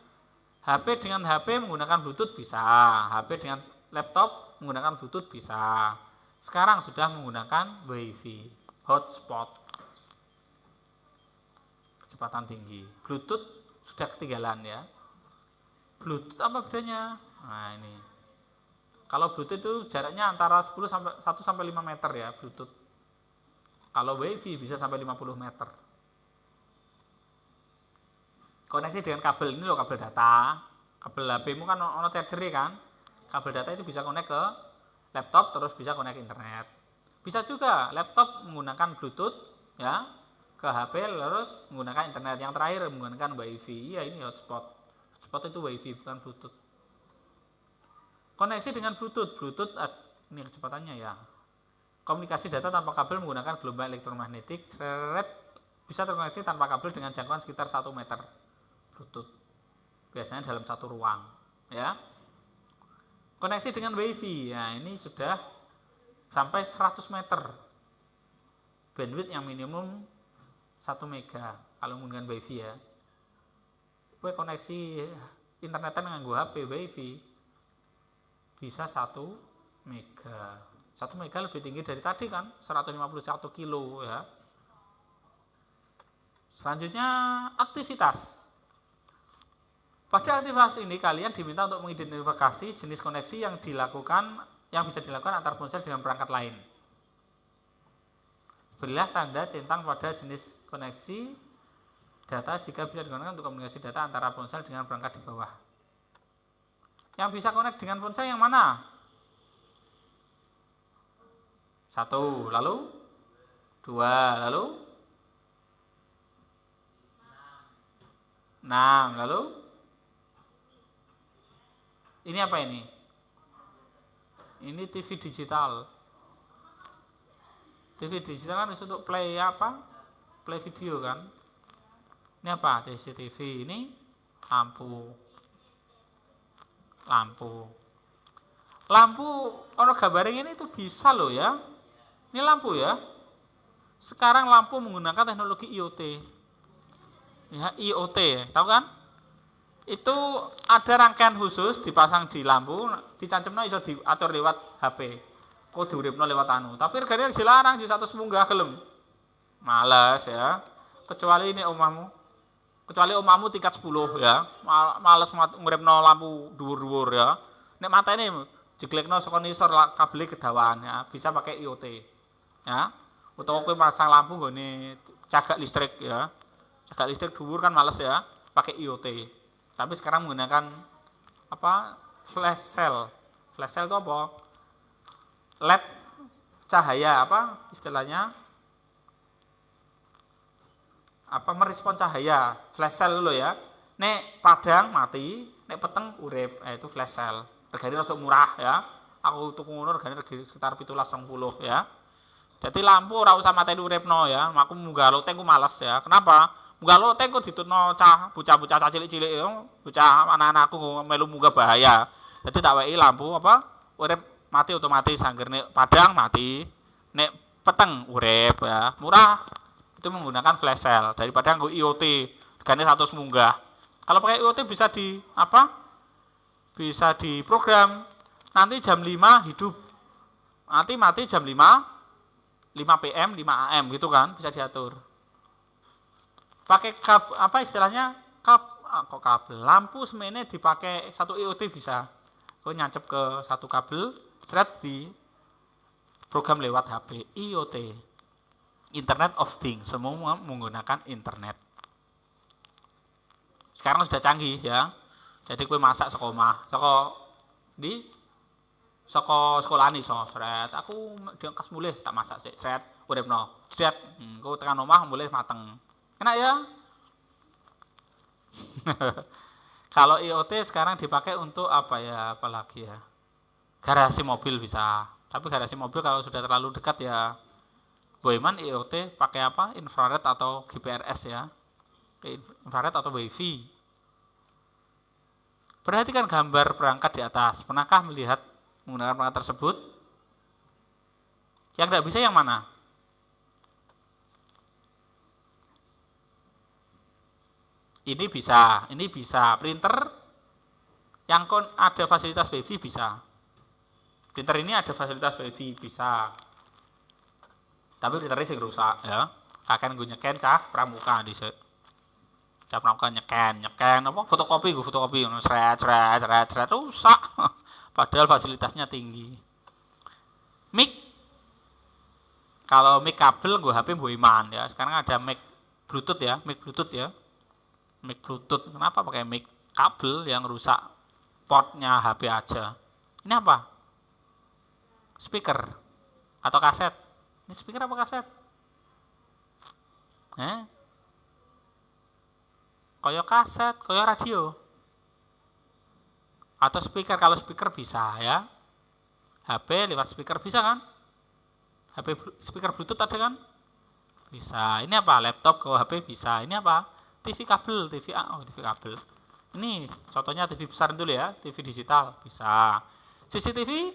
HP dengan HP menggunakan Bluetooth bisa, HP dengan laptop menggunakan Bluetooth bisa. Sekarang sudah menggunakan Wi-Fi, hotspot, kecepatan tinggi. Bluetooth sudah ketinggalan ya. Bluetooth apa bedanya? Nah ini. Kalau Bluetooth itu jaraknya antara 1 sampai 5 meter ya Bluetooth. Kalau Wi-Fi bisa sampai 50 meter. Koneksi dengan kabel ini loh, kabel data. Kabel HP-mu kan ono charger kan. Kabel data itu bisa connect ke laptop terus bisa connect internet. Bisa juga laptop menggunakan Bluetooth ya ke HP terus menggunakan internet. Yang terakhir menggunakan Wi-Fi. Iya ini hotspot. Hotspot itu Wi-Fi bukan Bluetooth. Koneksi dengan Bluetooth. Bluetooth ini kecepatannya ya. Komunikasi data tanpa kabel menggunakan gelombang elektromagnetik. Bisa terkoneksi tanpa kabel dengan jangkauan sekitar 1 meter. Bluetooth biasanya dalam satu ruang ya. Koneksi dengan Wi-Fi ya ini sudah sampai 100 meter bandwidth yang minimum 1 mega kalau menggunakan Wi-Fi ya. Kue koneksi internetan dengan HP Wi-Fi bisa 1 mega 1 mega lebih tinggi dari tadi kan, 151 kilo ya. Selanjutnya aktivitas. Pada aktivitas ini kalian diminta untuk mengidentifikasi jenis koneksi yang bisa dilakukan antar ponsel dengan perangkat lain. Berilah tanda centang pada jenis koneksi data jika bisa digunakan untuk komunikasi data antara ponsel dengan perangkat di bawah. Yang bisa connect dengan ponsel yang mana? 1, lalu 2, lalu 6, lalu ini apa ini? Ini TV digital. TV digital kan untuk play apa? Play video kan? Ini apa? CCTV. Ini lampu. Lampu ono gambarnya ini tuh bisa loh ya. Ini lampu ya. Sekarang lampu menggunakan teknologi IoT. Ya, IoT, tahu kan? Itu ada rangkaian khusus dipasang di lampu, dicancemno iso diatur lewat HP. Kok diuripno lewat anu. Tapi regane dilarang di 100 munggah gelem. Males ya. Kecuali ini omahmu. Kecuali omahmu tingkat 10 ya. Males nguripno lampu dhuwur-dhuwur ya. Nek matene jeglekno saka nisor kabel kedawaan ya, bisa pakai IoT. Ya. Utawa kowe pasang lampu nggone cagak listrik ya. Cagak listrik dhuwur kan males ya, pakai IoT. Tapi sekarang menggunakan apa? Flash cell. Flash cell itu apa? LED cahaya apa istilahnya? Apa merespon cahaya? Flash cell dulu ya. Nek padang mati, nek peteng urip. Itu flash cell. Regane rada murah ya. Aku tuku ngono regane sekitar 17.20 ya. Jadi lampu ora usah mateni uripno ya. Aku munggah loteng ku males ya. Kenapa? Munggah loteng kok ditutno bocah-bocah cilik-cilik bocah anak-anakku melu munggah bahaya. Jadi tak weki lampu apa? Urip mati otomatis angger nek padang mati, nek peteng urip ya. Murah. Itu menggunakan flash cell daripada nggo IoT. Regane 100 munggah. Kalau pakai IoT bisa di apa? Bisa diprogram. Nanti jam 5 hidup. Nanti mati jam 5 PM, 5 AM gitu kan, bisa diatur. Pakai apa istilahnya? Kabel. Lampu semene dipakai satu IoT bisa. Kau nyancep ke satu kabel, thread di program lewat HP, IoT. Internet of Things, semua menggunakan internet. Sekarang sudah canggih ya. Jadi kue masak saka omah, saka sekolahan iso, sret. Aku diangkas mulih tak masak sik, sret, uripno. Sret, kau tekan omah mulih mateng. Enak ya? Kalau IoT sekarang dipakai untuk apa ya, apalagi ya? Garasi mobil bisa. Tapi garasi mobil kalau sudah terlalu dekat ya, boeman IoT pakai apa? Infrared atau GPRS ya. Infrared atau Wi-Fi. Perhatikan gambar perangkat di atas. Pernahkah melihat menggunakan perangkat tersebut? Yang tidak bisa yang mana? Ini bisa. Printer yang ada fasilitas Wi-Fi bisa. Printer ini ada fasilitas Wi-Fi bisa. Tapi printernya sing rusak ya. Kakek gue nyeken cah pramuka dhisik. Cah pramuka nyeken apa fotokopi sret rusak. Padahal fasilitasnya tinggi. Mic. Kalau mic kabel gue HP boiman ya. Sekarang ada mic Bluetooth ya, mic Bluetooth ya. Mic Bluetooth. Kenapa pakai mic kabel yang rusak portnya HP aja? Ini apa? Speaker atau kaset? Ini speaker apa kaset? Koyo kaset, koyo radio. Atau speaker, kalau speaker bisa ya. HP lewat speaker bisa kan? HP speaker Bluetooth ada kan? Bisa. Ini apa? Laptop ke HP bisa. Ini apa? TV kabel, TV kabel. Ini contohnya TV besar dulu ya, TV digital bisa. CCTV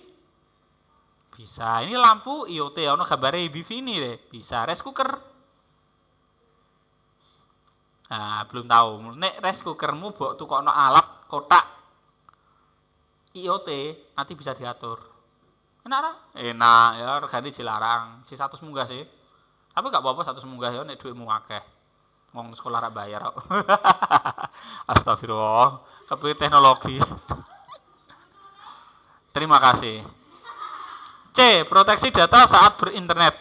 bisa. Ini lampu IoT, ono gambare BV ini deh, bisa. Rice cooker. Nah, belum tahu. Nek rice cookermu mbok tukokno alat kotak IoT, nanti bisa diatur. Enak ra? Enak ya, regane dilarang. Si 100 munggah sih. Tapi gak apa-apa 100 munggah ya nek dhuwitmu akeh. Wong sekolah ra bayar kok. Astagfirullah, kepikir teknologi. Terima kasih. C. Proteksi data saat berinternet.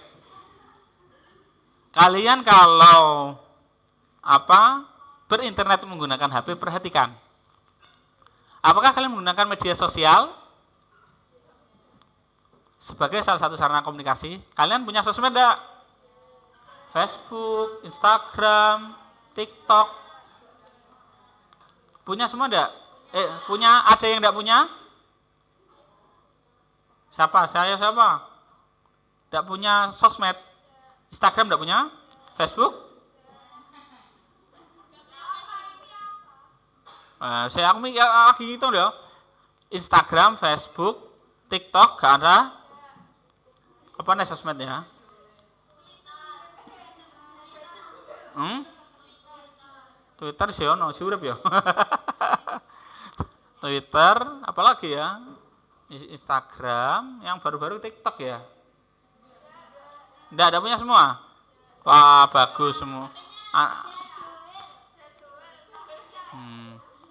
Kalian kalau berinternet menggunakan HP, perhatikan. Apakah kalian menggunakan media sosial sebagai salah satu sarana komunikasi? Kalian punya sosmed enggak? Facebook, Instagram, TikTok. Punya semua enggak? Punya, ada yang enggak punya? Siapa? Saya siapa? Enggak punya sosmed. Instagram enggak punya? Facebook? Aku lagi gitu loh. Instagram, Facebook, TikTok, gak ada. Apa nih sosmednya? Twitter sih ono, si urip ya. Twitter, apalagi ya? Instagram, yang baru-baru TikTok ya. Enggak ada punya semua. Wah, bagus semua.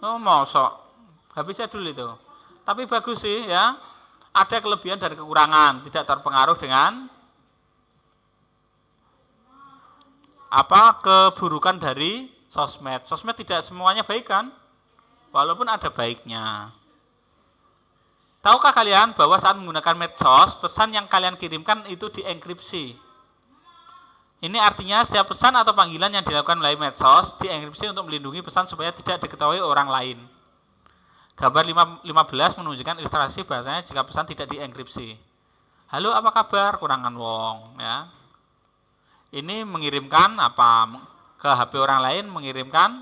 Oh, mosok. Habisnya dulu itu. Tapi bagus sih ya. Ada kelebihan dan kekurangan, tidak terpengaruh dengan keburukan dari sosmed. Sosmed tidak semuanya baik kan? Walaupun ada baiknya. Tahukah kalian bahwa saat menggunakan medsos, pesan yang kalian kirimkan itu dienkripsi? Ini artinya setiap pesan atau panggilan yang dilakukan melalui medsos dienkripsi untuk melindungi pesan supaya tidak diketahui orang lain. Gambar 15 menunjukkan ilustrasi bahasanya jika pesan tidak dienkripsi. Halo, apa kabar? Kurangan wong, ya. Ini mengirimkan ke HP orang lain, mengirimkan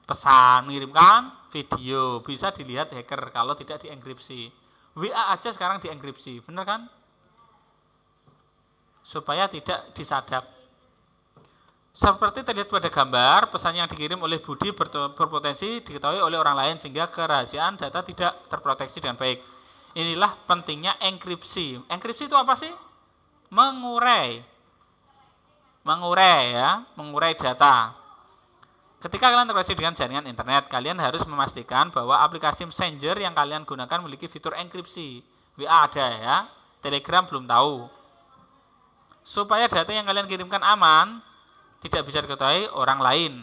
pesan, mengirimkan video, bisa dilihat hacker kalau tidak dienkripsi. WA aja sekarang dienkripsi, benar kan? Supaya tidak disadap. Seperti terlihat pada gambar, pesan yang dikirim oleh Budi berpotensi diketahui oleh orang lain sehingga kerahasiaan data tidak terproteksi dengan baik. Inilah pentingnya enkripsi. Enkripsi itu apa sih? Mengurai ya, mengurai data. Ketika kalian terkoneksi dengan jaringan internet, kalian harus memastikan bahwa aplikasi Messenger yang kalian gunakan memiliki fitur enkripsi. WA ada ya, Telegram belum tahu. Supaya data yang kalian kirimkan aman, tidak bisa diketahui orang lain.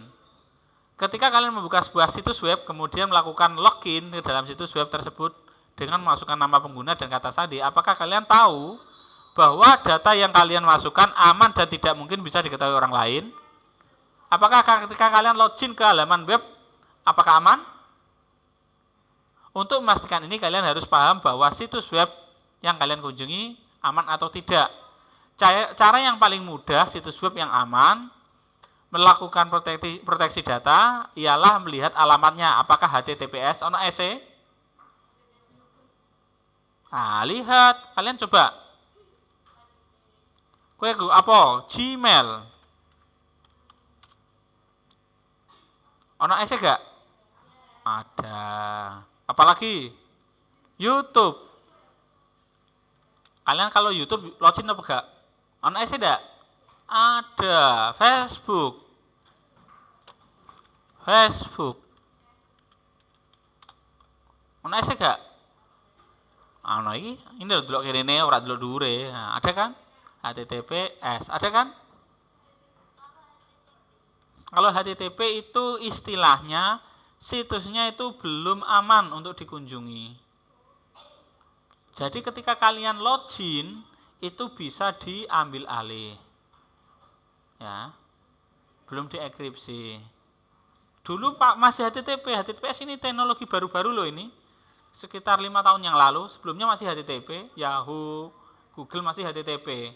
Ketika kalian membuka sebuah situs web, kemudian melakukan login ke dalam situs web tersebut dengan memasukkan nama pengguna dan kata sandi, apakah kalian tahu bahwa data yang kalian masukkan aman dan tidak mungkin bisa diketahui orang lain? Apakah ketika kalian login ke halaman web, apakah aman? Untuk memastikan ini, kalian harus paham bahwa situs web yang kalian kunjungi aman atau tidak. Cara yang paling mudah situs web yang aman melakukan proteksi data ialah melihat alamatnya. Apakah HTTPS ono EC? Lihat, kalian coba. Gmail. Ono EC gak? Ada. Apalagi YouTube. Kalian kalau YouTube login apa gak? Ono EC enggak? Ada. Facebook. Ono EC gak? Ono iki, ini lho delok kene ora delok dhuwure. Nah, ada kan? HTTPS, ada kan? Kalau HTTP itu istilahnya situsnya itu belum aman untuk dikunjungi. Jadi ketika kalian login itu bisa diambil alih, ya, belum dienkripsi. Dulu Pak masih HTTPS ini teknologi baru-baru loh ini, sekitar 5 tahun yang lalu. Sebelumnya masih HTTP, Yahoo, Google masih HTTP.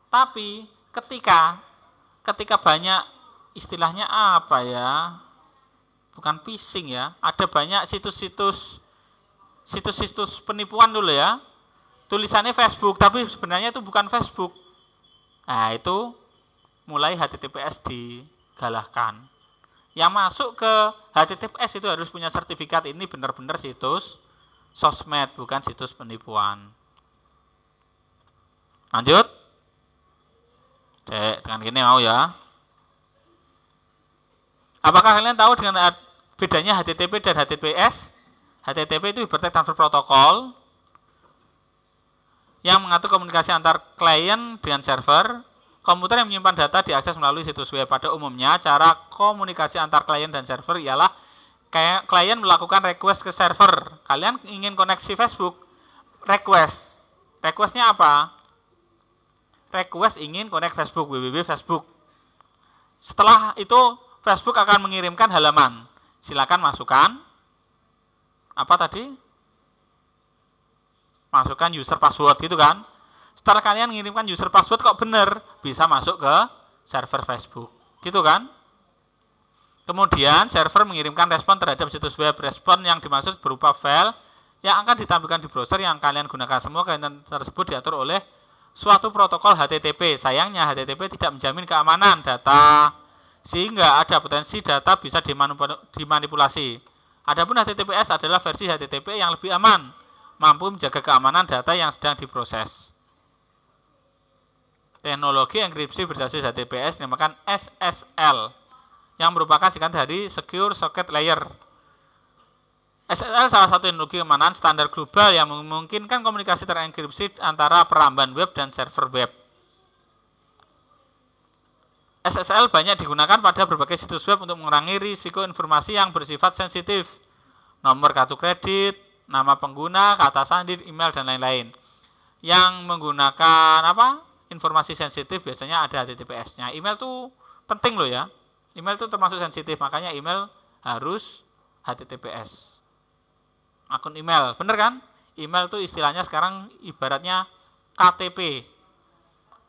Tapi ketika banyak istilahnya bukan phishing ya, ada banyak situs-situs penipuan dulu ya. Tulisannya Facebook, tapi sebenarnya itu bukan Facebook. Nah, itu mulai HTTPS digalakkan. Yang masuk ke HTTPS itu harus punya sertifikat ini benar-benar situs sosmed, bukan situs penipuan. Lanjut. Cek, dengan gini mau ya. Apakah kalian tahu dengan bedanya HTTP dan HTTPS? HTTP itu Hypertext Transfer Protocol yang mengatur komunikasi antar klien dengan server. Komputer yang menyimpan data diakses melalui situs web. Pada umumnya, cara komunikasi antar klien dan server ialah klien melakukan request ke server. Kalian ingin koneksi Facebook, request. Requestnya apa? Request ingin connect Facebook, www Facebook. Setelah itu, Facebook akan mengirimkan halaman. Silakan masukkan. Apa tadi? Masukkan user password gitu kan. Setelah kalian mengirimkan user password kok benar, bisa masuk ke server Facebook. Gitu kan? Kemudian server mengirimkan respon terhadap situs web. Respon yang dimaksud berupa file yang akan ditampilkan di browser yang kalian gunakan. Semua konten tersebut diatur oleh suatu protokol HTTP. Sayangnya HTTP tidak menjamin keamanan data, sehingga ada potensi data bisa dimanipulasi. Adapun HTTPS adalah versi HTTP yang lebih aman, mampu menjaga keamanan data yang sedang diproses. Teknologi enkripsi berbasis HTTPS dinamakan SSL, yang merupakan singkatan dari Secure Socket Layer. SSL salah satu teknologi keamanan standar global yang memungkinkan komunikasi terenkripsi antara peramban web dan server web. SSL banyak digunakan pada berbagai situs web untuk mengurangi risiko informasi yang bersifat sensitif, nomor kartu kredit, nama pengguna, kata sandi, email, dan lain-lain. Yang menggunakan informasi sensitif biasanya ada HTTPS-nya. Email tuh penting loh ya. Email tuh termasuk sensitif, makanya email harus HTTPS. Akun email, bener kan? Email tuh istilahnya sekarang ibaratnya KTP.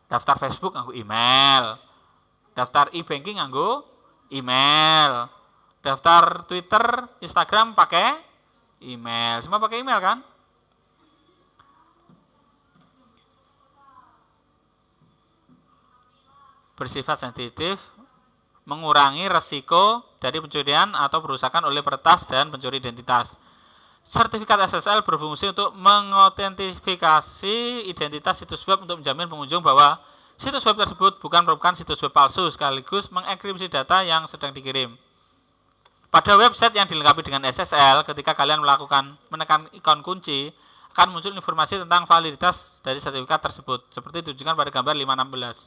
Daftar Facebook nganggo email. Daftar e-banking nganggo email. Daftar Twitter, Instagram pakai email. Semua pakai email kan? Bersifat sensitif, mengurangi resiko dari pencurian atau perusakan oleh peretas dan pencuri identitas. Sertifikat SSL berfungsi untuk mengotentifikasi identitas situs web untuk menjamin pengunjung bahwa situs web tersebut bukan merupakan situs web palsu, sekaligus mengenkripsi data yang sedang dikirim. Pada website yang dilengkapi dengan SSL, ketika kalian menekan ikon kunci, akan muncul informasi tentang validitas dari sertifikat tersebut, seperti ditunjukkan pada gambar 516.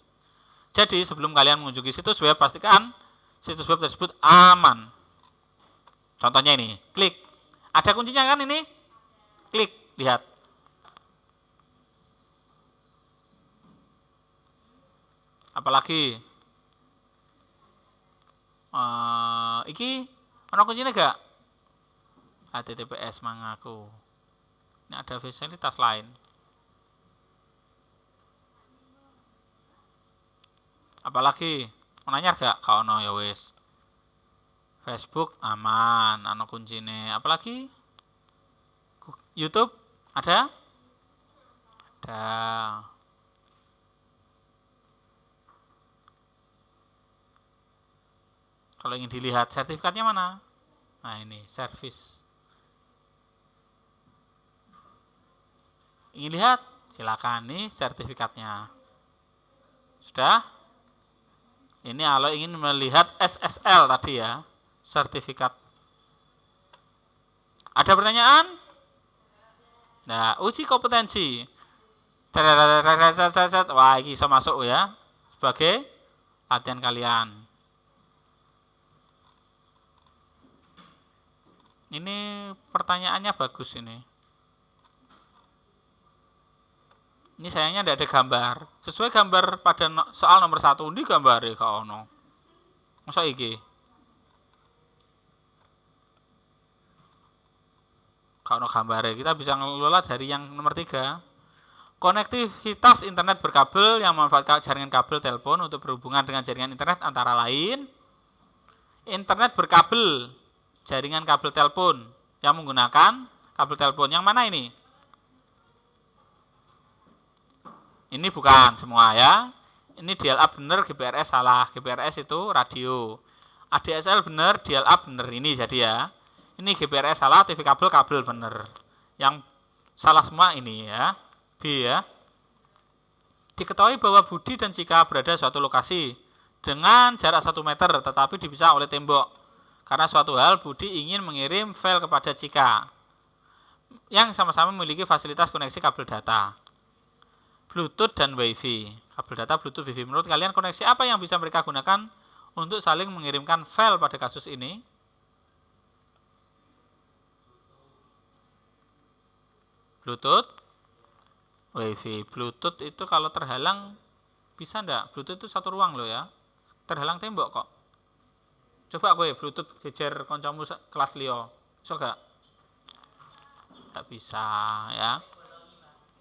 Jadi, sebelum kalian mengunjungi situs web, pastikan situs web tersebut aman. Contohnya ini, klik. Ada kuncinya kan ini? Klik, lihat. Apalagi? Iki, ada kuncinya gak? HTTPS mengaku. Ini ada fasilitas lain. Apalagi menanyar gak? Kau no ya wis. Facebook aman, ano kuncine. Apalagi YouTube ada? Ada. Kalau ingin dilihat sertifikatnya mana? Nah ini service. Ingin lihat? Silakan nih sertifikatnya. Sudah? Ini kalau ingin melihat SSL tadi ya, sertifikat. Ada pertanyaan? Nah, uji kompetensi. Wah, ini bisa masuk ya sebagai latihan kalian. Ini pertanyaannya bagus ini. Ini sayangnya tidak ada gambar. Sesuai gambar pada soal nomor 1 ini gambar ya kak ono. Masa iki? Kalau gambar kita bisa ngelola dari yang nomor 3. Konektivitas internet berkabel yang memanfaatkan jaringan kabel telepon untuk berhubungan dengan jaringan internet antara lain internet berkabel, jaringan kabel telepon yang menggunakan kabel telepon. Yang mana ini? Ini bukan semua ya. Ini dial-up benar, GPRS salah. GPRS itu radio. ADSL benar, dial-up benar ini jadi ya. Ini GPRS salah, TV kabel benar. Yang salah semua ini ya. B ya. Diketahui bahwa Budi dan Cika berada di suatu lokasi dengan jarak 1 meter tetapi dipisah oleh tembok. Karena suatu hal Budi ingin mengirim file kepada Cika yang sama-sama memiliki fasilitas koneksi kabel data, Bluetooth dan Wi-Fi. Kabel data, Bluetooth, Wi-Fi. Menurut kalian koneksi apa yang bisa mereka gunakan untuk saling mengirimkan file pada kasus ini? Bluetooth, Wi-Fi. Bluetooth itu kalau terhalang bisa enggak? Bluetooth itu satu ruang loh ya. Terhalang tembok kok. Coba gue Bluetooth jejer koncomu kelas liyo. Bisa enggak? Enggak bisa ya.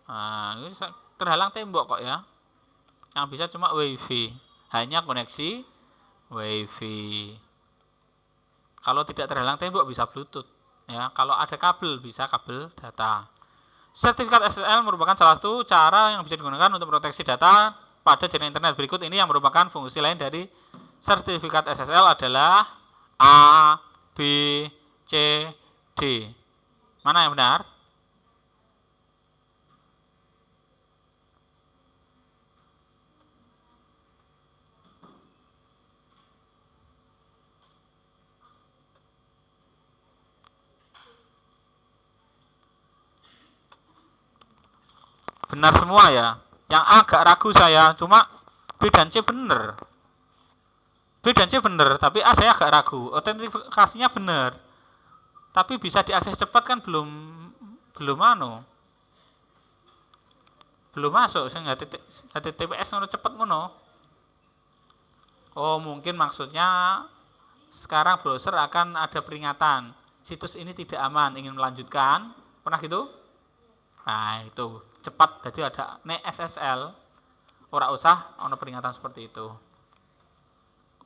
Nah, ini terhalang tembok kok ya. Yang bisa cuma Wi-Fi. Hanya koneksi Wi-Fi. Kalau tidak terhalang tembok bisa Bluetooth. Ya, kalau ada kabel bisa kabel data. Sertifikat SSL merupakan salah satu cara yang bisa digunakan untuk proteksi data pada jaringan internet. Berikut ini yang merupakan fungsi lain dari sertifikat SSL adalah A, B, C, D. Mana yang benar? Benar semua ya. Yang agak ragu saya, cuma B dan C benar. B dan C benar, tapi A saya agak ragu. Autentifikasinya benar. Tapi bisa diakses cepat kan belum belum masuk sehingga HTTPS ngono cepat ngono. Oh, mungkin maksudnya sekarang browser akan ada peringatan situs ini tidak aman, ingin melanjutkan. Pernah gitu? Nah, itu cepat, jadi ada nek SSL ora usah ono peringatan seperti itu.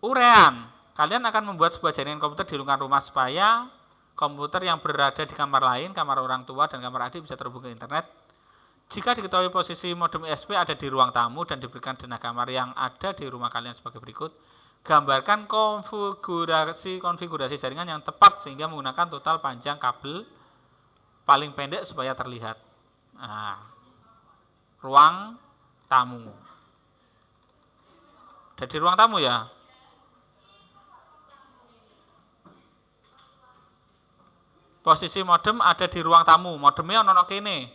Urean, kalian akan membuat sebuah jaringan komputer di lingkungan rumah supaya komputer yang berada di kamar lain, kamar orang tua dan kamar adik bisa terhubung ke internet. Jika diketahui posisi modem ISP ada di ruang tamu dan diberikan dana kamar yang ada di rumah kalian sebagai berikut. Gambarkan konfigurasi jaringan yang tepat sehingga menggunakan total panjang kabel paling pendek supaya terlihat. Nah, ruang tamu. Jadi ruang tamu ya. Posisi modem ada di ruang tamu. Modemnya ono kene.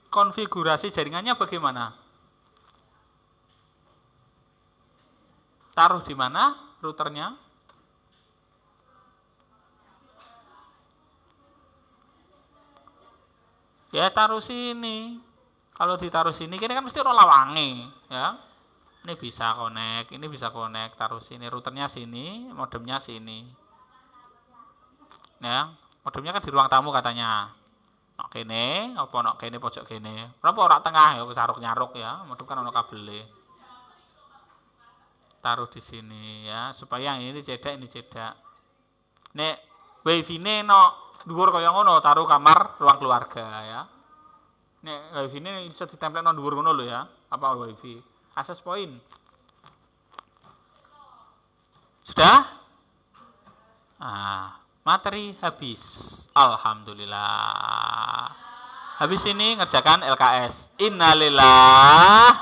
Konfigurasi jaringannya bagaimana? Taruh di mana routernya? Ya taruh sini. Kalau ditaruh sini, ini kan mesti ono lawange, ya. Ini bisa connect, ini bisa connect, taruh sini, routernya sini, modemnya sini. Ya, modemnya kan di ruang tamu katanya. Nok kene, apa nok kene pojok kene. Berapa ora tengah ya saruk-nyaruk ya, modem kan ono kabel. Taruh di sini ya, supaya yang ini cedak. Nek wifi-ne nok dhuwur kaya ngono, taruh kamar ruang keluarga ya. Nek wifi-ne bisa ditempel nang dhuwur ngono lho ya. Apa wifi? Access point. Sudah? Materi habis. Alhamdulillah. Habis ini ngerjakan LKS. Innalillah